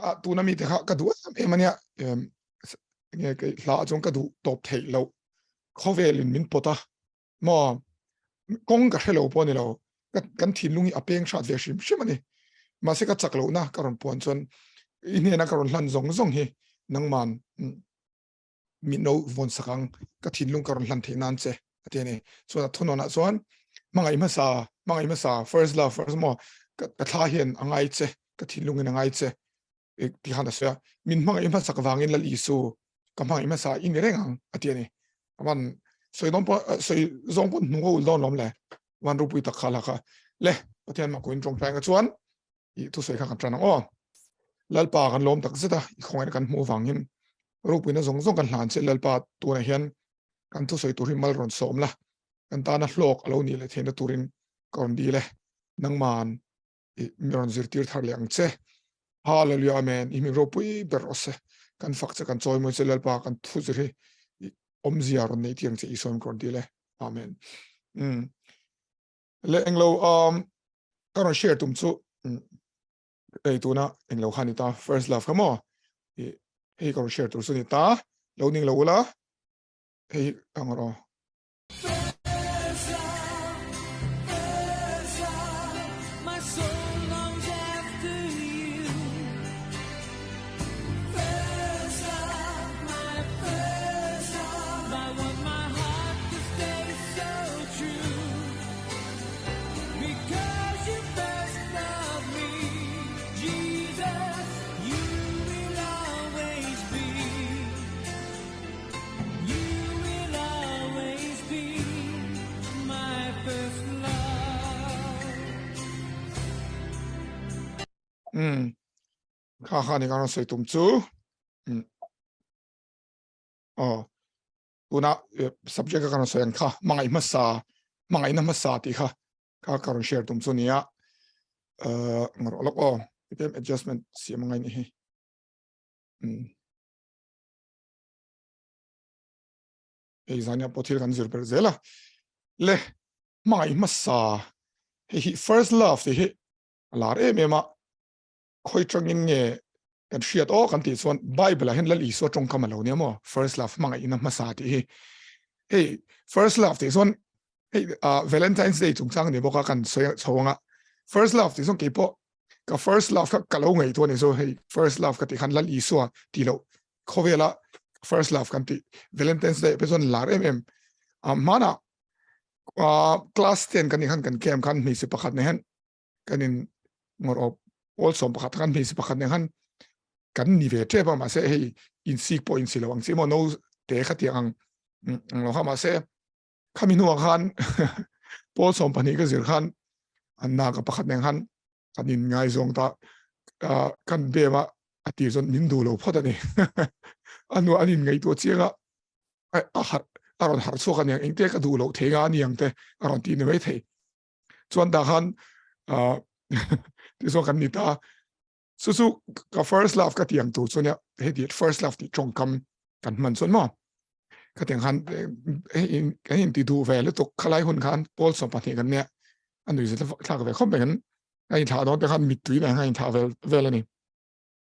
ka tu na mi te kha ka du emania nge ke la jong ka du top thei lo khovelin min pota mo kong ka hello pon lo kan thin lungi apeng shat ve shim shimani ma se ka chaklo na karon pon chon ine na karon hlan zong hi nangman mi no von sakang ka thin lung karon hlan theinan che atene so na thunona chon mangai ma sa first love first mo ka tha hian angai che ka thin lung in angai che ti hana sa min mangai ma sak wangin la isu ka mangai ma sa in rengang atene awan soi don po soi zong pon nu go don lom le wan ru pui ta khala kha le pathian ma kuin trong tang ka chuan I tu soi kha kan tran o lalpa kan lom tak zeta I khongai kan mu wangin ru pui na zong kan hlan che lalpa tu na hian kan tu soi turin mal ron som la kan ta na hlok alo ni le thena turin kon di le nangman mi ron zir tir thar liang che hallelujah amen I mi ro pui berose kan fak che kan choi mo che lalpa kan thu zri om ziaron nei tiang che I som kon di le amen le englo karon share tum chu ei tu na englo hanita first love kamo ei karon share tu su ni ta lo ning lo la ei angro kha ni karon soi tum chu tuna subject ka karon soi an kha mangai na masa ti kha ka karon share tum chu nia ngor olok o item adjustment si mangai ni hi exania pothil kan zir per zela le mangai masa hi first love ti hi lar mema khoi changin nge kan shiat o kan ti chuan bible hen lal I so tong kamalo ne mo first love mangai na masa ti hi hey first love ti chuan hey valentines day chung chang ne boka kan chawanga first love ti chuan ke po ka first love ka kalo ngai to ne so hey first love ka ti khan lal I so ti lo khowela first love kan ti valentines day person lar mana class 10 kan han kan kem kan mi se pakhat ne han kanin ngor op also pakhat kan mi se pakhat ne han kan ni ve tre ba ma se hey in sik point si lawang si mo no te khati ang lo ha ma se khaminu khan pol som pani ka zir khan anna ka pakhat ne han kanin ngai zong ta kan be ma ati zon min du lo phota ni anu anin ngai to chenga aron har so kan yang engte ka du lo thega ni yang te aron ti ne mai thei chuan da khan ti so kan ni ta su ka first love ka tiang tu chuan he di first love ti chong kam kan man chuan mo ka tiang han in ti du ve le to khalai hun khan pol so pa thi kan ne anu je thla ka ve khom ben ai tha do te khan mit tui na hai tha vel ani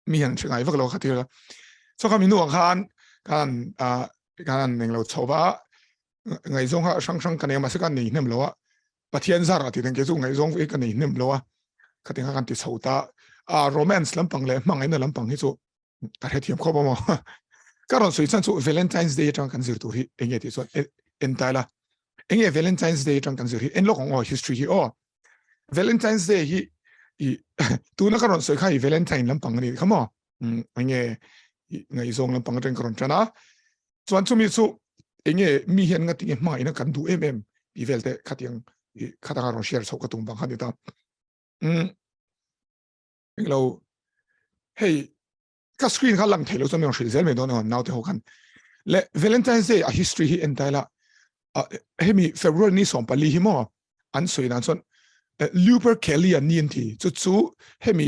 mi han chingai vak lo khatir so ka mi nu khan kan neng lo chowa ngai zong ha sang kan ma se kan ni nem lo a pathian zara ti teng ke zu ngai zong ve kan ni nem lo a khating kan ti chhota romance lampang le mangai na lampang hi chu ta he thiam kho ba mo karon soi chan chu valentines day tang kan zir tu hi enge ti so entala enge valentines day tang kan zir hi en lo kong history hi valentines day hi tu na karon soi khai valentine lampang ni khamo enge ngai zong lampang teng karon chana chuan chu mi chu enge mi hian nga ti mai na kan du bi velte khatiang khata ron share chho ka tung bang khani ta englo hey ka screen kha lang thelo chom yong shil zel me don now te ho kan le valentines day a history hi entala hemi february ni som pali hi mo an soi dan chon Luper Kelly an nin thi chu hemi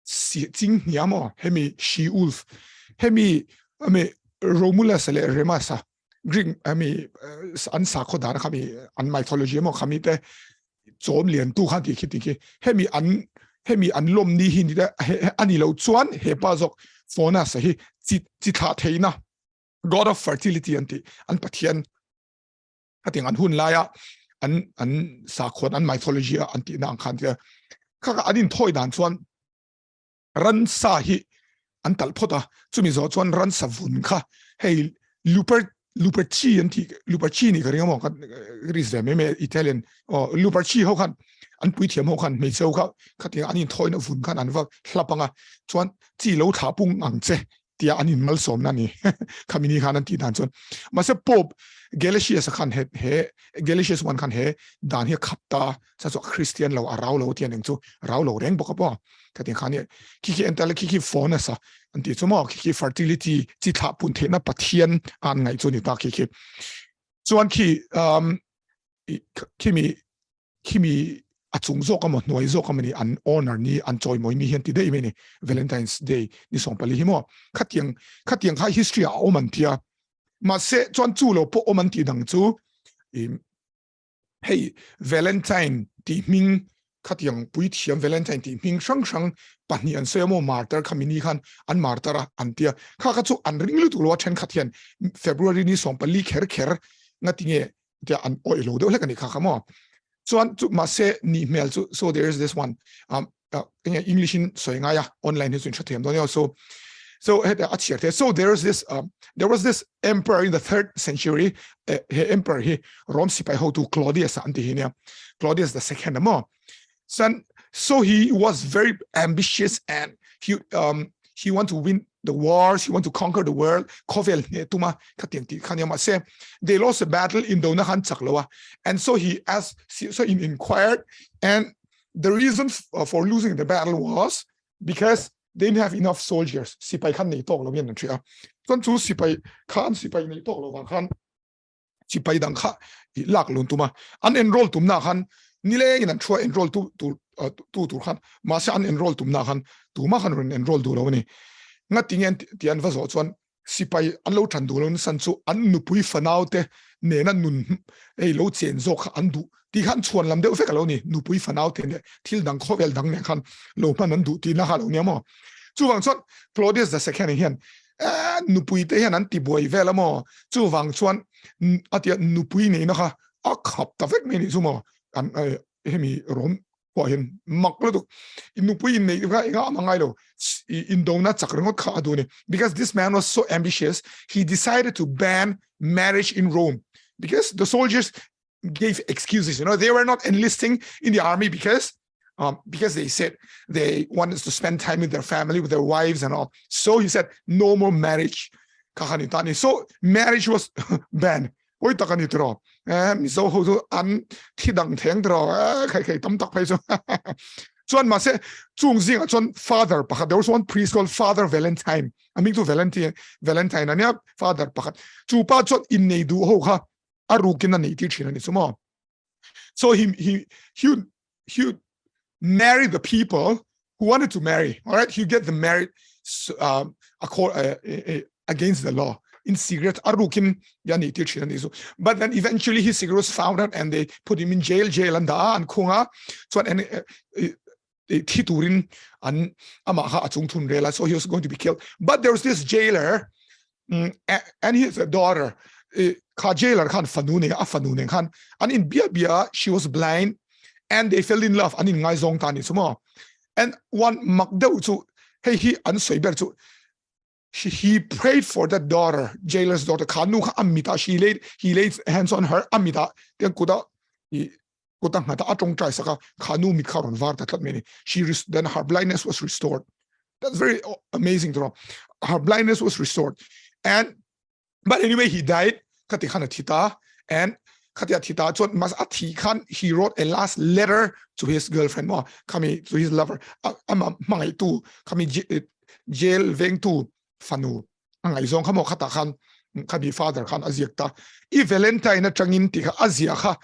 si ching niamo hemi she wolf hemi Romulus le Remasa Greek an sa khodar khami an mythology mo khami te chom lian tu khan ti khiti ki hemi he mi an lom ni hi ni da ani lo chuan he pa jok phone sa hi chi tha theina god of fertility anti an pathian ating an hun laya an sa khon an mythology anti na khan tia kha anin thoi dan chuan ran sa hi an tal phota chumi zo chuan ran sa vun kha hey Luperci anti Luperci ni ka ringa mo ka ris ve me Italian Luperci ho khan an pui thiam ho khan me cheu kha khating anin thoi na vun khan an wa hlapanga chuan chi lo tha pung ang che tia anin mal som na ni khamini khan an ti dan chuan mase pop Galatians khan he Galatians one khan he dan he khapta sa so Christian lo arau lo tian eng chu rau lo reng bok po khating khan ni ki ental ki phone sa anti chumo ki fertility chi tha pun the na pathian an ngai chu ni ta ki chuan kimi achung zo ka mo noi zo ka mani an honor ni an choi moi mi hian ti dei me ni Valentine's Day ni song pali hi mo khatiang ha history a oman tia ma se chuan chu lo po oman ti dang chu hey Valentine ti ming khatiang pui thiam Valentine ti ming sang pani an se mo martyr khamini khan an martyr an tia kha chu an ring lu tu lo then khathian February ni song pali kher ngatinge tia an oi lo de le kan kha mo chuan chu ma se ni mail chu so there is this one in English in soinga ya online is in chathem do so there was this emperor in the 3rd century emperor he Rome sipai how to Claudius anti hinia Claudius the second mo so he was very ambitious and he want to win the wars, he want to conquer the world. Kovel tuma kanyama se they lost a battle in Donahan Chakloa, and so he inquired, and the reason for losing the battle was because they didn't have enough soldiers. Sipai khan nei tok lo yen tria. Kon chu sipai nei tok lo khan sipai dang kha lak lun tuma unenroll tumna khan nile in try enroll to khan ma sa unenroll tumna khan tuma khan enroll du lo ni nga tingen tian va zo chuan sipai an lo than du lo san chu an nu pui fanaute ne na nun ei lo chen zo kha an du ti khan chuan lam de fe ka lo ni nu pui fanaute ne thil dang khovel dang ne khan lo man an du ti na ha lo ne mo chu wang chuan Claudius the second hian nu pui te hian an ti boi vela mo chu wang chuan atia nu pui ne na kha a khap ta vek me ni chu mo an hemi rom in maklo inu pui nei ga mangai lo in dona chakrangot kha adune because this man was so ambitious he decided to ban marriage in Rome because the soldiers gave excuses they were not enlisting in the army because they said they wanted to spend time with their family with their wives and all so he said no more marriage kahanitani so marriage was banned oi takani tro mi so ho an thi dang theng tro khai tam tak phai so chuan ma se chung jing chuan father pakhat there was one priest called Father Valentine I mean to Valentine ania father pakhat chu pa chuan in nei du ho kha aru kin na nei ti thina ni sumo so he marry the people who wanted to marry all right he get them married against the law in secret arukin yani tichina so but then eventually his secret was found out and they put him in jail and khunga so and titurin an ama ha achung thun rela so he was going to be killed but there was this jailer and his daughter kha jailer khan fanune khan and in bia she was blind and they fell in love and in ngai zong tani sumo and one makdau chu hey he an soiber chu he prayed for that daughter, jailer's daughter. Kanu amita. He laid hands on her amita. Then kuda hata atong try saka kanu mikaron varta tatmeni. Then her blindness was restored. That's very amazing to know. Her blindness was restored. But anyway, he died. Katikana tita and Katia tita. So mas ati khan he wrote a last letter to his girlfriend. Kami to his lover. Mangai tu kami jail veng tu. Fanu angai zong khamo khata khan khabi father khan aziakta I Valentine na changin ti kha azia kha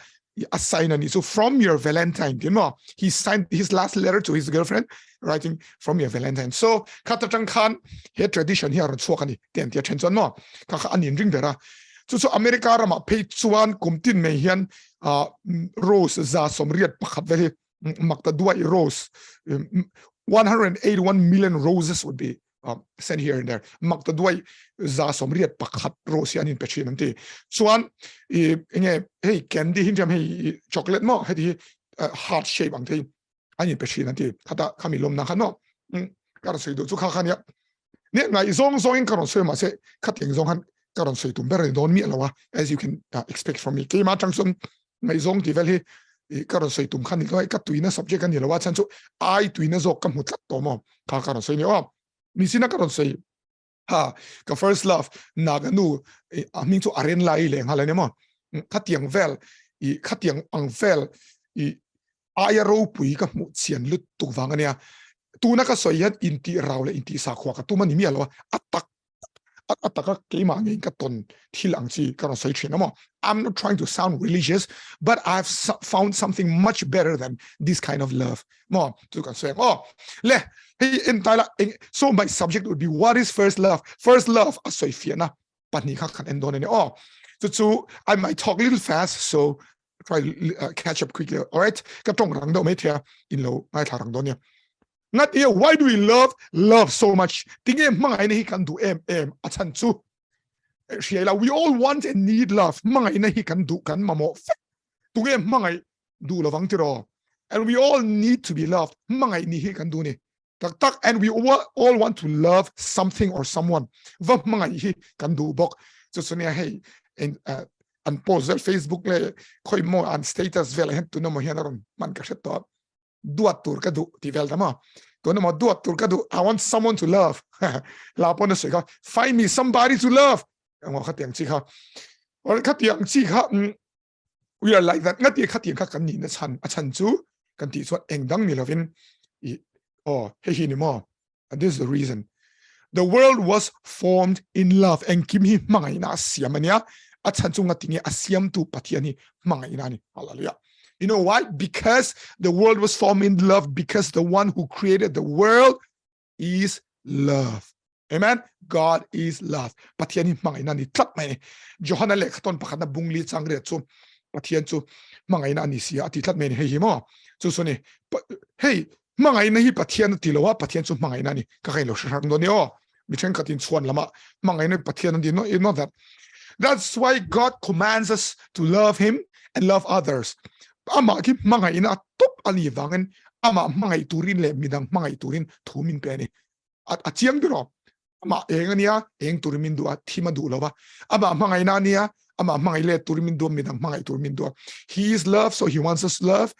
assign ani so from your Valentine he signed his last letter to his girlfriend writing from your Valentine so khata chang khan he tradition here chokani ten tia chen chon no kha anin ring dera so America rama pei chuan kumtin me hian rose za somriat pakhat ve makta dua rose 181 million roses would be sent here and there makta dua za somriat pakhat rose anin pechi nanti chuan nge hey candy hinjam hey chocolate mo hedi heart shape ang thei anin pechi nanti khata khami lom na khano karon sei do chu kha khania ne ngai zong in karon sei ma se khating zong han karon sei tum ber don mi lawa as you can expect from me ke ma changson ngai zong ti vel hi karon sei tum khan ni kai ka tuina subject kan ni lawa chan chu ai tuina zok kam hutlat to mo kha karon sei ni mi sina karon sei ka first love naganu aming chu aren lai leng hala ne mo khatiang vel khatiang ang vel aya ro pui ka mu chian lut tu wangania tu na ka soyat inti raule inti sa khwa ka tu mani mi alo ataka ke ma ngi ka ton thilang chi ka soi thina mo I'm not trying to sound religious but I've found something much better than this kind of love mo tu kan say le hey entire so my subject would be what is first love asoi fiana pani kha kan endon ne so I might talk a little fast so try to catch up quickly all right ka tong rang do me thia in lo mai tharang don ya not here why do we love so much tinge mangai ne hi kan du em achan chu shiela we all want and need love mangai ne hi kan du kan mamo tunge mangai du lawang tiro and we all need to be loved mangai ni hi kan du ni tak and we all want to love something or someone va mangai hi kan du bok so sonia hey and post Facebook le khoi mo an status vel hen tu no mo hianaron man ka to duatur ka du ti vel dama to no mo duatur ka du I want someone to love la pon se ka find me somebody to love ngo khatiang chi kha or khatiang chi kha we are like that ngati khatiang kha kan ni na chan chu kan ti so engdang ni lovin he hi ni mo and this is the reason the world was formed in love and kim hi mangai na siamania achan chu ngati asiam tu pathiani mangai na ni hallelujah. You know why? Because the world was formed in love, because the one who created the world is love. Amen? God is love. Patiyan mga ina ni tlap may Johanna le katon pa kana bungli changre chu patiyan chu mga ina ni siya ati tlap may ni hey mo. So ni hey mga ina hi patiyan tilawa patiyan chu mga ina ni kakailo siya do ni miteng katin chuan lama mga ina patiyan di no not that. That's why God commands us to love him and love others. Ama ki mga ina top ani wangen ama mga iturin le midang mga iturin thumin pe ni at chiang duro ama engania eng turimin do thima du lawa ama mga ina nia ama mga le turimin do midang mga iturin do he is love so he wants us to love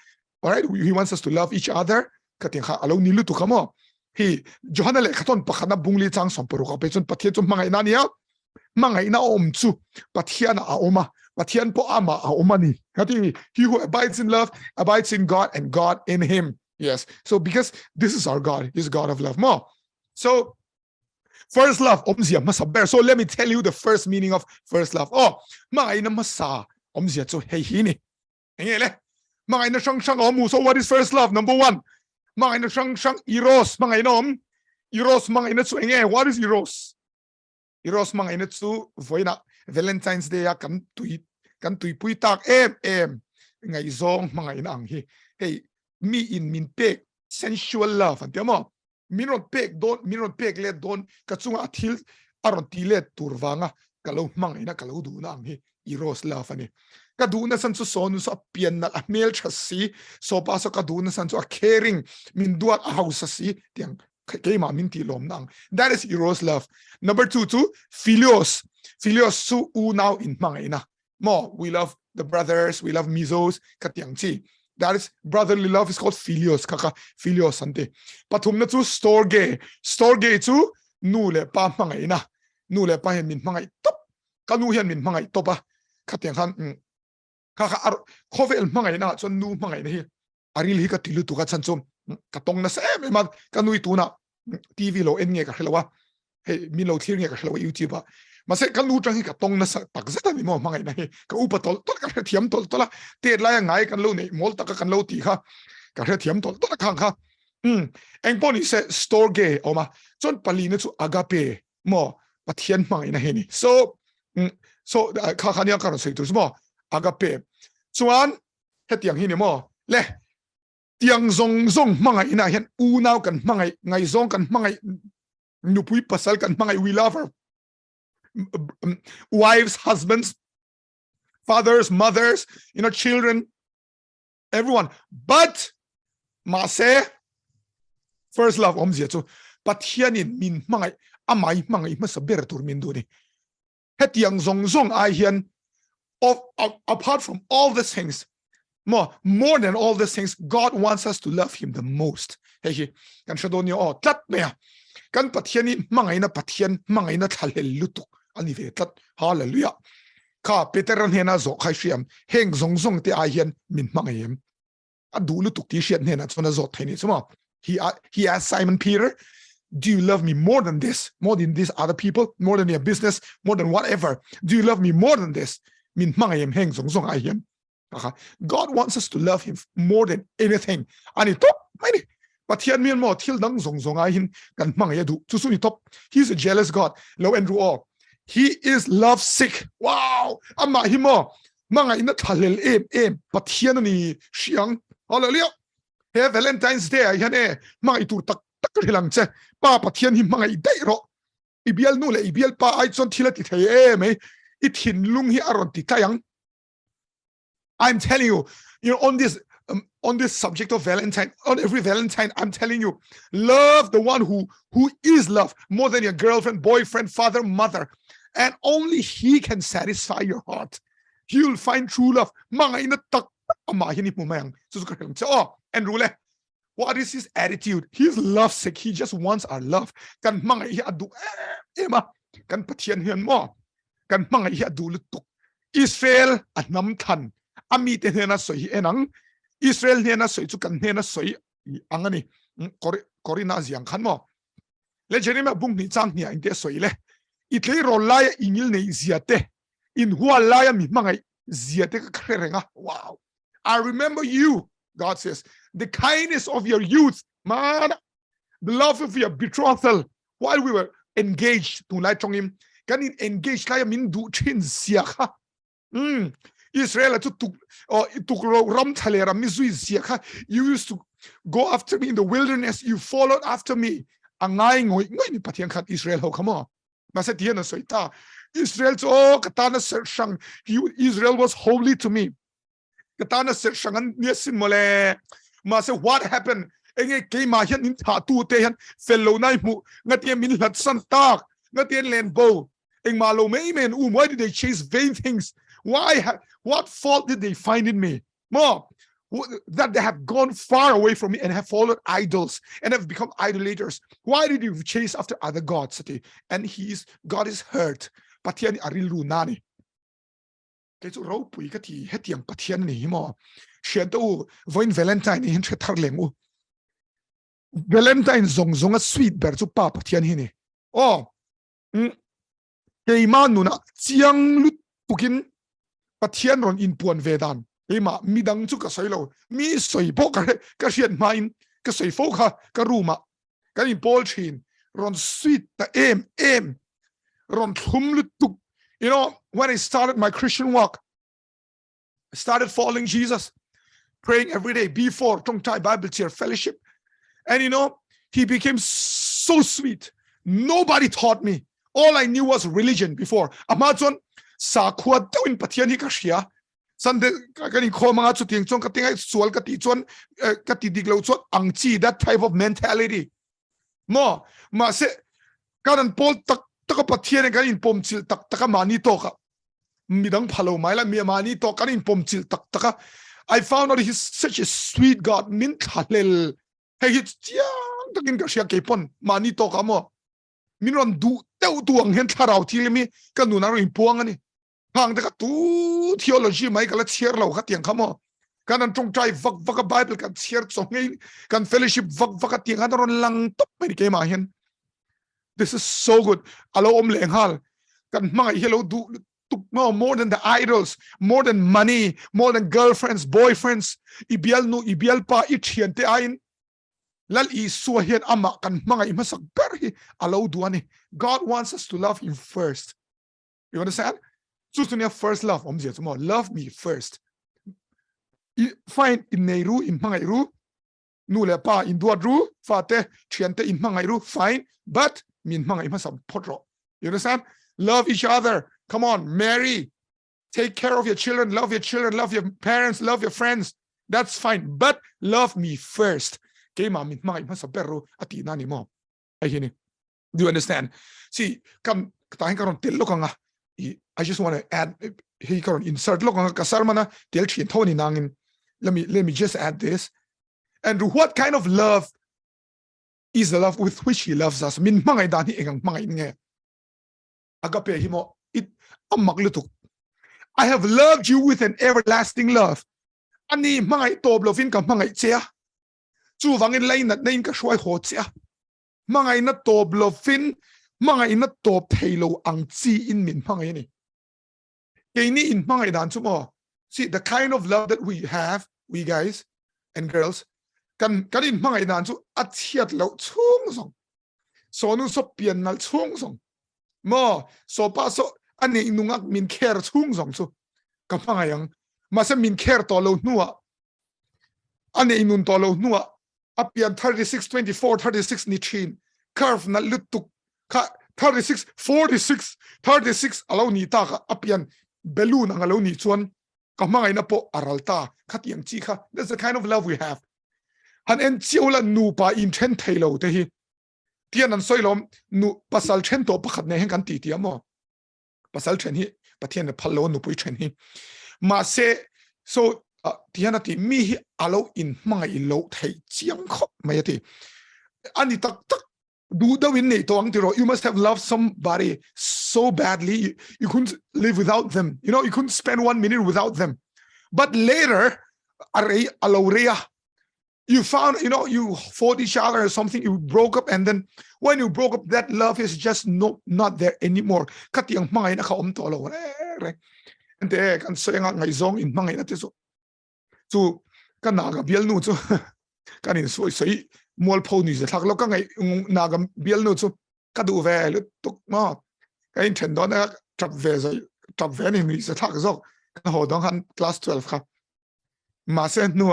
all right he wants us to love each other kating kha alo nilu tu kamo he Johanna le khaton pakhana bungli chang somporo ka pe chun pathe chu mga ina nia mga ina chu pathiana a oma Patian po ama omani. He who abides in love abides in God and God in him. Yes. So because this is our God, he's God of love. More. So first love, omzia masaber. So let me tell you the first meaning of first love. Mga ina masa omzia so hey hini. Ngele. Mga ina shang omu. So what is first love? Number one. Mga ina shang eros. Mga ina eros mga ina so nge. What is eros? Eros mga ina so voina. Valentine's Day kan tui pui tak ngai zong mga inang hi hey mi in min pek sensual love antiamo minot pek le don kachunga athil aron ti le turwanga kalo mga ina kalo du na ang hi eros love ani kaduna san so sonu sa pian na mel chasi so pa so kaduna san so caring min duat a house si tiang kay ma min ti lom nang that is eros love. Number two philios su now in mga ina mo we love the brothers we love misos katiang chi that is brotherly love is called philios kaka philios ante pathum na chu storge chu nu le pa mga ina nu le pa hen min mga top kanu hian min mga topa katiang han kaka khovel mga ina chon nu mga ina hi aril hi ka tilu tu ka chan chom katong na se ma kanui tu na TV lo en nge ka helawa hey mi lo thir nge ka helawa YouTube mase kan lu tang hi ka tong na tak zata mi mo mangai na hi ka upa tol ka thiam tol tola te la ngai kan lo nei mol tak kan lo ti kha ka thiam tol tola khang kha eng poni se store ge oma chon pali na chu agape mo pathian mangai na he ni so kha khania ka sei tu mo agape chuan hetiang hi ni mo le tiang zong mangai ina hian u nau kan mangai ngai zong kan mangai nupui pasal kan mangai we love our wives, husbands, fathers, mothers, children, everyone. But mase first love om zia chu pathianin min mangai amai mangai masaber tur min du ni hetiang zong ai hian apart from all these things, more than all these things, God wants us to love him the most. Hey, kan shadonio tat me kan pathiani mangai na pathian mangai na thalel lutu ani ve tat hallelujah ka peteran hena zo khai shiam heng zong te ai hian min mangayem adu lutu ti shian hena chona zo thaini chuma he asked Simon Peter, do you love me more than this, more than these other people, more than your business, more than whatever? Do you love me more than this? Min mangayem heng zong ai hian. God wants us to love him more than anything. Ani top mani pathian mian mo thil dang zong ai hin kan mangaya du chu su ni top. He's a jealous God. Lo Andrew all. He is love sick. Wow. Amma himo mangai na thalel em pathian ni siang. Hallelujah. He Valentine's Day hian mangai tur tak hilang che pa pathian hi mangai dai ro. Ibial nu le ibial pa ai chon thila ti thei me I thin lung hi aron ti tayang. I'm telling you, on this subject of Valentine, on every Valentine, I'm telling you, love the one who is love more than your girlfriend, boyfriend, father, mother, and only he can satisfy your heart. You'll find true love. And rule, what is his attitude? He's lovesick. He just wants our love. Kan mangai adu ema kan pathian hian mo kan mangai adu lutuk. Israel anam than. Ami te hena soi enang Israel hena soi chu kan hena soi angani korina ziang khan mo le jerima bung ni chang nia inte soi le itlei ro lai ingil nei ziate in huwa lai mi mangai ziate ka khrenga. Wow, I remember you, God says, the kindness of your youth, man, the love of your betrothal while we were engaged to lai chong him kan in engaged lai min du chin zia kha Israel you used to go after me in the wilderness. You followed after me. Israel, come on. Israel, Israel was holy to me. What happened? Why did they chase vain things? What fault did they find in me? More that they have gone far away from me and have followed idols and have become idolaters. Why did you chase after other gods? And God is hurt. Patian aril runani. Ketu ro pui kati hetiang patian ni mo. Shedo voin Valentine in chetarlengu. Valentine zong a sweet bertu pa patian hini. Oh, keiman nuna jiang lut pukin. Pathian ron in puan vedan ema midang chu ka soilo mi soi po ka hian main ka soi fo kha ka ruma ka in pol chin ron sweet ta em ron thum lutuk. When I started my Christian walk, I started following Jesus, praying every day before Tongtai Bible Chair Fellowship, and he became so sweet. Nobody taught me. All I knew was religion before. Amazon Sakwa in Patiani Kashia, Sunday Kani Koma to think Kating Swal Katichon Katidiglo Angchi, that type of mentality. More Mase Karan Paul Takapatian Gain Pomchil Takamani Toka Midang Palo Mila Miamani Tokarin Pomchil Taka. I found out he's such a sweet God, Mint Halel. Hey, it's young Takin Kashia Kapon, Mani Tokamo. Minron do tuang hen tarau tilimi kanuna rin puangani. Hang the tu theology mai kala cheer lo katiang kamo. Kanan tong try vaka Bible kan cheer songin kan fellowship vaka tiang ron lang top mai kay mahin. This is so good. Alo lenghal kan mga hello do more than the idols, more than money, more than girlfriends, boyfriends. Ibial pa ithiante ain. Lal isuahian ama kan mga imasak berhi alo duani. God wants us to love him first. You understand? Susunya first love. Love me first. Find in Nehru in mga iru nu le pa in duat ru fa te thian te in mangai ru fine but min mangai ma sam photro you understand love each other come on marry take care of your children love your parents love your friends that's fine but love me first ke ma min mangai ma sam peru ati na ni mo ai hini do you understand see kam ta hin karon tel lokanga I just want to add he karon insert lokanga kasar mana tel thin thoni nangin let me just add this. And what kind of love is the love with which he loves us? Min mangai dan hi engang mangai nge. Agape himo it amaglutuk. I have loved you with an everlasting love. Ani mangai tob lovin ka mangai chia. Chu wangin lain na nain ka shwai ho chia. Mangai na tob lovin, mangai na tob thailo ang chi in min mangai ni. Kay ni in mangai dan chumo. See the kind of love that we have, we guys and girls. Kan in mangai dan chu athiat lo chung song so nu so pian nal chung song mo so pa so ani nungak min kher chung song chu ka mangai yang ma se min kher to lo nuwa ani nun to lo nuwa apian 36 24 36 ni thin curve na lutuk ka 36 46 36 alo ni ta ka apian balloon ang alo ni chuan ka mangai na po aralta khatiang chi kha that's the kind of love we have. Han en chiula nu pa in chen thailo te hi tian an soilom nu pasal chen to pakhat ne hen kan ti ti amo pasal chen hi pathian ne phalo nu pui chen hi ma se so tian ati mi hi alo in mai lo thai chiang khop mai ati ani tak do the win nei to ang tiro you must have loved somebody so badly you couldn't live without them you know you couldn't spend 1 minute without them but later are alorea you found, you know, you fought each other or something, you broke up, and then when you broke up, that love is just not there anymore. Katiyang mangay na kaom tolo. And then, kan so yang ngay zong in mangay na tiso. So, kan naga biel nu so, kanin so mol po ni sa taklo ka ngay naga biel nu so, kadu ve lutok mo. Kain tendo na trap ve ni sa tak so, kan hodong kan class 12 ka. Masen nu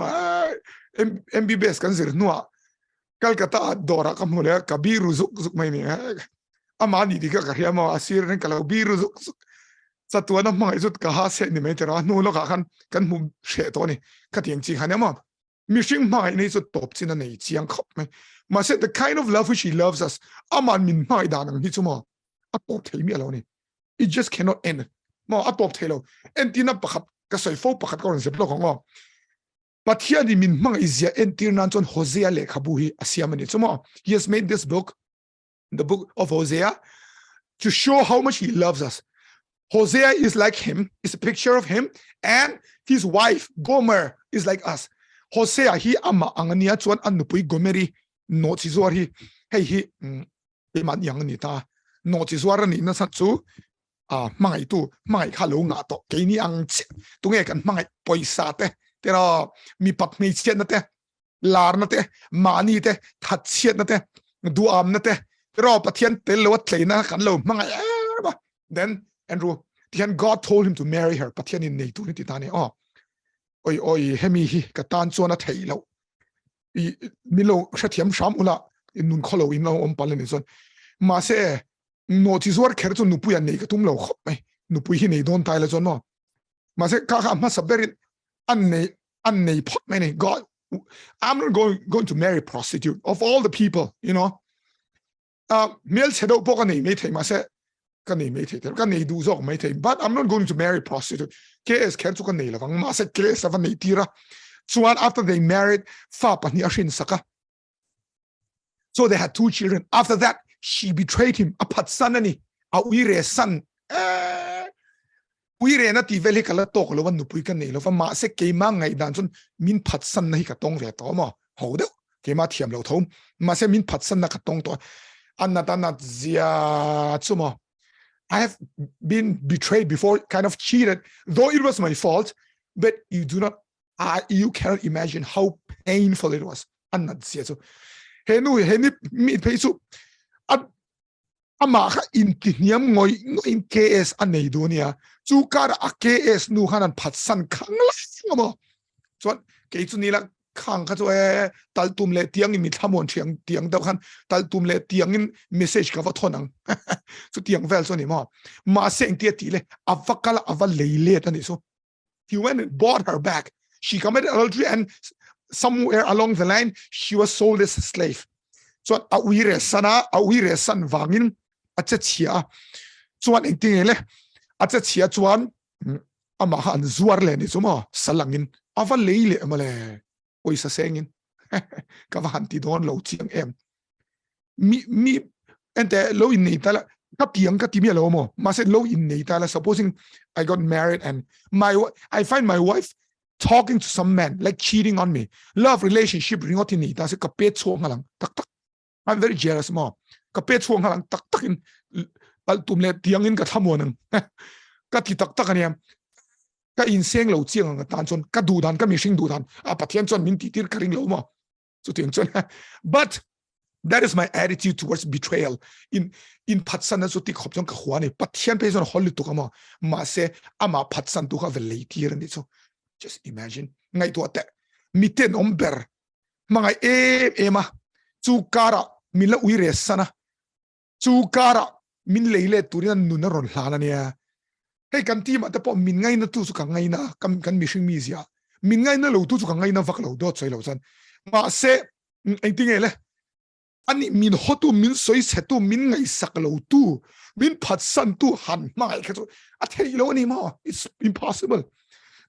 MBBS kan sir nuwa Calcutta dora kam hole kabiru zuk mai ni amani di ka kariya mo asir ren kala biru zuk satwa na mga izut ka ha se ni mai tera nu lo ka kan mum she to ni katiang chi khan mo mishing mai ni zut top chin na nei chiang khop mai ma se the kind of love which he loves us aman min mai da nang hi chumo atop thei mi alo ni it just cannot end mo atop thelo entina pakhat ka soi fo pakhat ko ron se blo ko ngo. But here the min mang is ya entir nanton Hosea le kabuhi asiamani. So he has made this book, the book of Hosea, to show how much he loves us. Hosea is like him, it's a picture of him, and his wife Gomer is like us. Hosea he ama angania chuan anupui Gomeri no chizwari hey he iman yang ni ta no chizwara ni na satsu mangai tu mangai khalo nga to ke ni ang tunge kan mangai poisa te tera mi pat mi chen na te lar na te mani te that chen na te du am na te ro pathian te lo tlei na kan lo mangai then Andrew then God told him to marry her pathian in nei tu ni ti ta ne oi hemi hi ka tan chona thei lo mi lo shathiam sham ula nun kholo in lo om palen son ma se no ti zuar kher chu nupu ya nei ka tum lo khop mai nupu hi nei don tai la chon mo ma se ka ma saberin Anne pot many God I'm not going to marry a prostitute of all the people you know male chedo po kanei me thei ma se kanei me thei kanei du zo me thei but I'm not going to marry a prostitute KS kher chu kanei la wang ma se kle sa van nei tira chuan after they married fa pa ni ashin saka so they had 2 children after that she betrayed him a pat sanani a uire san we re na ti veli kala tok lo wan nu pui kan nei lo fa ma se ke ma ngai dan chun min phat san na hi ka tong ve to mo ho de ke ma thiam lo thom ma se min phat san na ka tong to anna ta na zia chumo I have been betrayed before kind of cheated though it was my fault but you cannot imagine how painful it was anna zia so he ni mi pe su ama kha intiniam ngoi in KS anei dunia chu kar a KS nu hanan phat san khang la mo so ke chu ni la ข้างเขาจะตัลตุมเลตียงอินมีทำวันเชียงเตียงเดาขันตัลตุมเลตียงอินเมสเซจกับว่าทนังสุดเตียงเวลส่วนนี้มาเสียงเตียตีเลยอวักกะละอวัลเลยเล่ตันนี้สุ he went and bought her back she committed adultery and somewhere along the line she was sold as a slave ส่วนอาวิเรสันวางินอาจจะเชียส่วนอีกทีเลยอาจจะเชียส่วนอามาหันจวดเลยนี่สมอสลังอินอวัลเลยเลยมาเลยโอ้ยเสียงอินกับหันที่โดนเราเชียงมีแต่เราอินนี่แต่ละกับเตียงกับที่มีเราโมมาเสร็จเราอินนี่แต่ละ supposing I got married and I find my wife talking to some man like cheating on me love relationship ริงอที่นี่แต่สิกับเป็ดช่วงหลังตักI'm very jealous มอกับเป็ดช่วงหลังตักอินตัลตุมเลเตียงอินกับทำวันนึงก็ที่ตักกันเนี่ยก็อินเสียงเราเจียงกันตานจนก็ดูดันก็มีสิ่งดูดันปะเทียนจนมินตีตีกระดิ่งเราหมอสุดที่จน but that is my attitude towards betrayal in พัดสันนั้นสุดที่ขบจนกับหัวเนี่ยปะเทียนไปจนฮอลลีตัวกันมาเสมาพัดสันตัวกับเวลีตีรันนี่ so just imagine ไงตัวแต่มิเตนอมเบอร์มาไงมาจูการะมิละอุยเรสนะจูการะมินเลยตัวนี้นุนรอนลานะเนี่ยให้กันที่มาแต่พอมินไงนะตู้สุกังไงนะกันมีสิ่งมีเสียมินไงนะเราตู้สุกังไงนะฟักเราดอดใส่เราสันมาเสไอ้ที่ไงเลยอันนี้มินฮอตูมินสวยเสตูมินไงสักเราตู้มินพัดสันตู้หันมาไอ้แค่ตัวอัฐิโลนี่มา it's impossible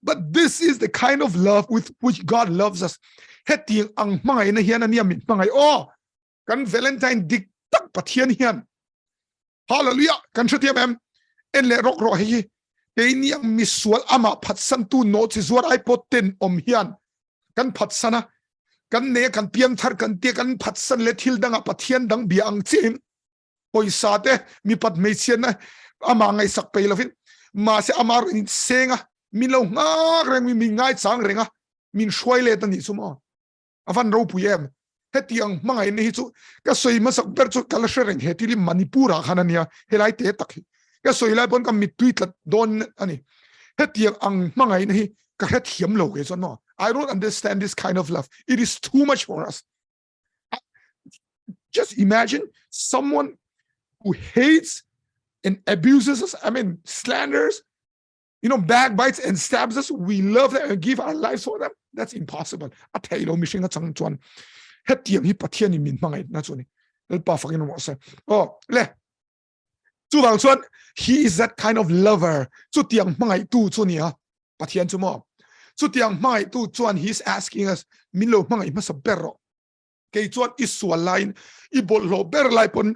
but this is the kind of love with which God loves us เฮ็ดที่อังมาไงนะเฮียนเนี่ยมินมาไงอ๋อกันวาเลนไทน์ดิกตักปะเทียนเฮียนฮาเลลูยากันเชื่อเทียมเอ็นเลรกรอให้เดี๋ยวนี้ยังมีส่วนอามาพัดสันตูโนติส่วนไอพอเต็นอมเฮียนกันพัดสันนะกันเนี่ยกันเพียงทัดกันเตียกันพัดสันเลทิลดังปัทเทียนดังเบียงจิมโอยซาเตมีปัดไม่เชียนนะอามาไงสักไปแล้วฟินมาเสอามาอินเซงะมีเราง่ายแรงมีง่ายสังแรงอ่ะมีช่วยเลยตันนี้สมออาฟันเราผู้เยี่ยมเฮตียงมังไงนี่จุก็สวยมาสักเบิร์จุกัลเชอร์เรงเฮติลิมันนิปูระขนาดนี้เฮไลเตตักก็สวยไล่บนก็มีทวีตละโดนอันนี้เฮตียงอังมังไงนี่ก็เฮทียมโลกเอซอนอ I don't understand this kind of love it is too much for us just imagine someone who hates and abuses us I mean slanders backbites and stabs us we love them and give our lives for them that's impossible อัฐิเราไม่ใช่งั้นจังจวนเฮ็ดเตียงที่ปะเทียนนี่มินมังไงนะจุนี่แล้วป้าฟังกันว่าสิอ๋อเลยจู่บางส่วน he is that kind of lover จู่เตียงมังไงตู้จุนี่ฮะปะเทียนจุ่มอ๋อจู่เตียงมังไงตู้จวน he's asking us มินโลมังไงมาสับเบรอเกยจวนอิสวาไลน์อีบอลโลเบรไลปน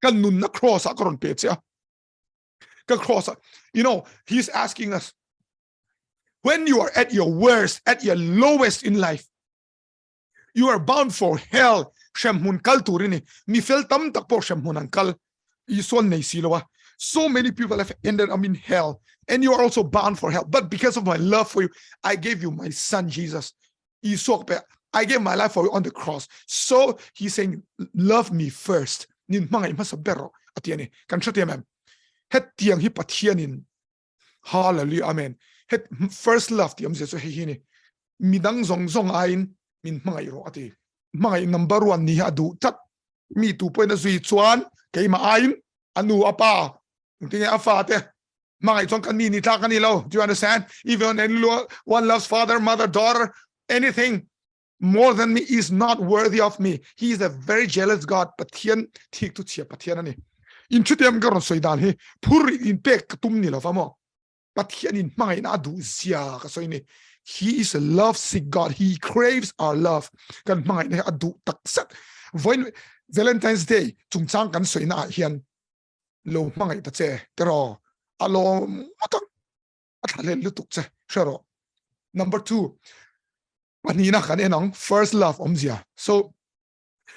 กันนุนนักครอสกรอนเปียเสียกันครอสhe's asking us when you are at your worst at your lowest in life you are bound for hell เชมมุนคัลตูรินี่มีเฟลตัมตักพอเชมมุนังคัลอีส่วนในสิโลวะ so many people have ended up in hell and you are also bound for hell but because of my love for you I gave you my son Jesus อีส่วนเปI gave my life for you on the cross so he's saying love me first นินมังไงมาสับเบรออันนี้กันชัดเจนไหมเฮ็ดเตียงที่ปะเทียนินฮาเลลูยาอาเมนเฮ็ด first love ที่ผมจะช่วยให้นี่มีดังซงไอ้มินมังไงรออันนี้มังไง number one นี่ฮะดูจัดมีตัวเป็นสุยชวนเกี่ยมาไอ้อนุอาป้าถึงไงอาฟาเต้มังไงจงกันนี่ทักกันนี่เรา do you understand even one loves father mother daughter anything more than me is not worthy of me he is a very jealous God ปะเทียนที่ตุเชียปะเทียนนั่นนี่อินชุดเดียมก็รอนสวยดานให้พูดอินเป็กตุ้มนี่เราฟังมั้งปะเทียนอินไม่น่าดูเสียก็สวยนี่ he is a love sick God he craves our love กันไม่เนี่ยอดูตักสักวัน Valentine's Day จุงจ้างกันสวยน่าเฮียนโลไม่ตัดเจแต่รออารมณ์มาตั้งอัฐเล่นลุตุกเจใช่หรอ number two วันนี้นะกันเองน้อง first love อมเสีย so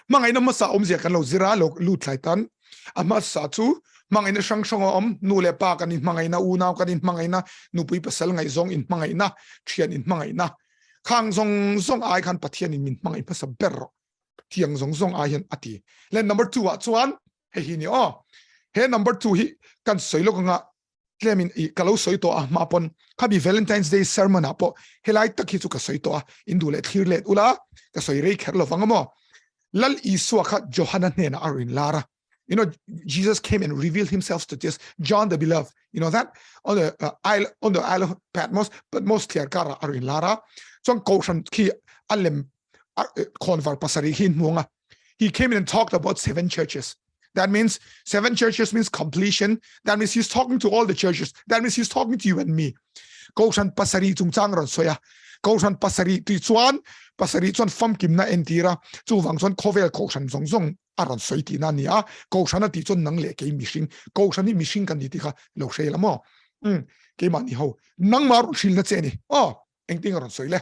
ไม่น้ำมาสาวอมเสียกันเราจิระเราลูดไหลตันอามาสาจูมังไงนะช่างช่างอมนูเลปากันอินมังไงนะอูนาวกันอินมังไงนะนูปุยภาษาไงซงอินมังไงนะเทียนอินมังไงนะข้างซงไอคันปะเทียนอินมังไงภาษาเบรอเทียงซงไอยันอติและ number two อ่ะชวนเฮียนี่อ๋อเฮ้ number two ฮีกันสวยลูกงะ Tlemin I kalau soito mapon kabi Valentine's Day sermon apo helai takhi chu ka soito indule thirlet ula ka soirei kherlo wangamo lal Isua kha Johanna nena arin lara. You know, Jesus came and revealed himself to just John the Beloved. You know that on the isle of Patmos, but most clear kara arin lara. So koshan ki alem konvar pasari hin munga. He came in and talked about 7 churches. That means 7 churches means completion. That means he's talking to all the churches. That means he's talking to you and me. Koshan pasari chung changron soya. Koshan pasari ti chuan pasari chuan fam kimna entira chu wangchuan khovel koshan zongzong aron soiti na nia koshan ti chuan nang le ke mishing koshan ni mishing kan ti kha lo shela mo ke mani ho nang maru shil na cheni engting aron soile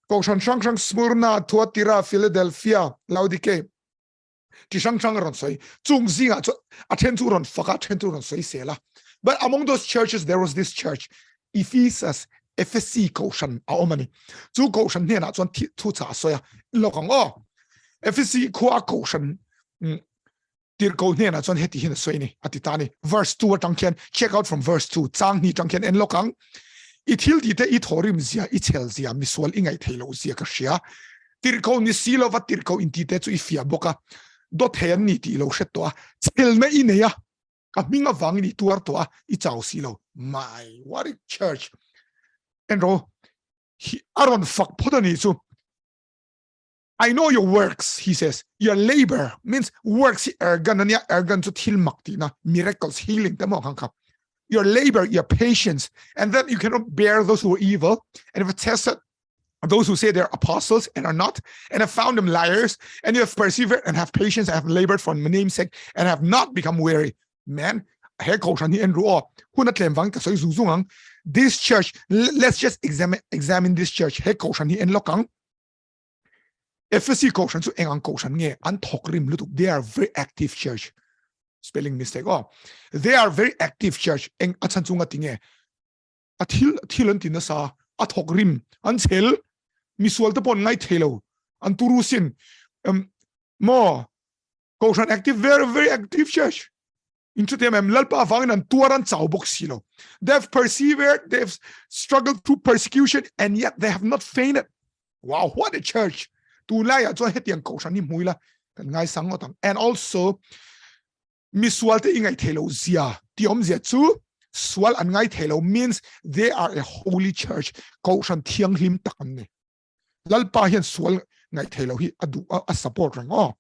koshan shang Smyrna Thuatira Philadelphia Laodicea ti shang aron soi chung zinga chu athen chu ron faka athen chu ron soi sela. But among those churches there was this church Ephesus FSC koshan aomani chu koshan ne na chuan thu cha soya lokang FSC khua koshan tir ko ne na chuan heti hin soini atitani verse 2 tangkhian check out from verse 2 chang ni tangkhian en lokang ithil di te ithorim zia ichel zia miswal ingai thelo zia ka shia tir ko ni silo va tir ko inti te chu ifia boka dot hen ni ti lo shet to chel na ineya ka minga wang ni tuar to I chau silo my what a church. And Aaron fuck podani so I know your works, he says. Your labor means works ergan to til maktina miracles healing your labor, your patience, and then you cannot bear those who are evil. And if it tested those who say they're apostles and are not, and have found them liars, and you have persevered and have patience and have labored for my name's sake and have not become weary. Man, this church, let's just examine this church. FSC koshan so engang koshan nge an thokrim lutuk. They are very active church. Spelling mistake. They are very active church. Eng achan chunga tinge. Thilan tinasa athokrim an chel miswal te pon ngai thelo an turusin mo koshan active, very active church. Into them lalpa wangin an tuaran chaubok silo. They've persevered, they've struggled through persecution, and yet they have not fainted. Wow, what a church! And also miswal te ingai thelo zia tiom zia chu swal an ngai thelo means they are a holy church. Koshan thiang him takam lalpa hian swal ngai thelo hi adu a support rang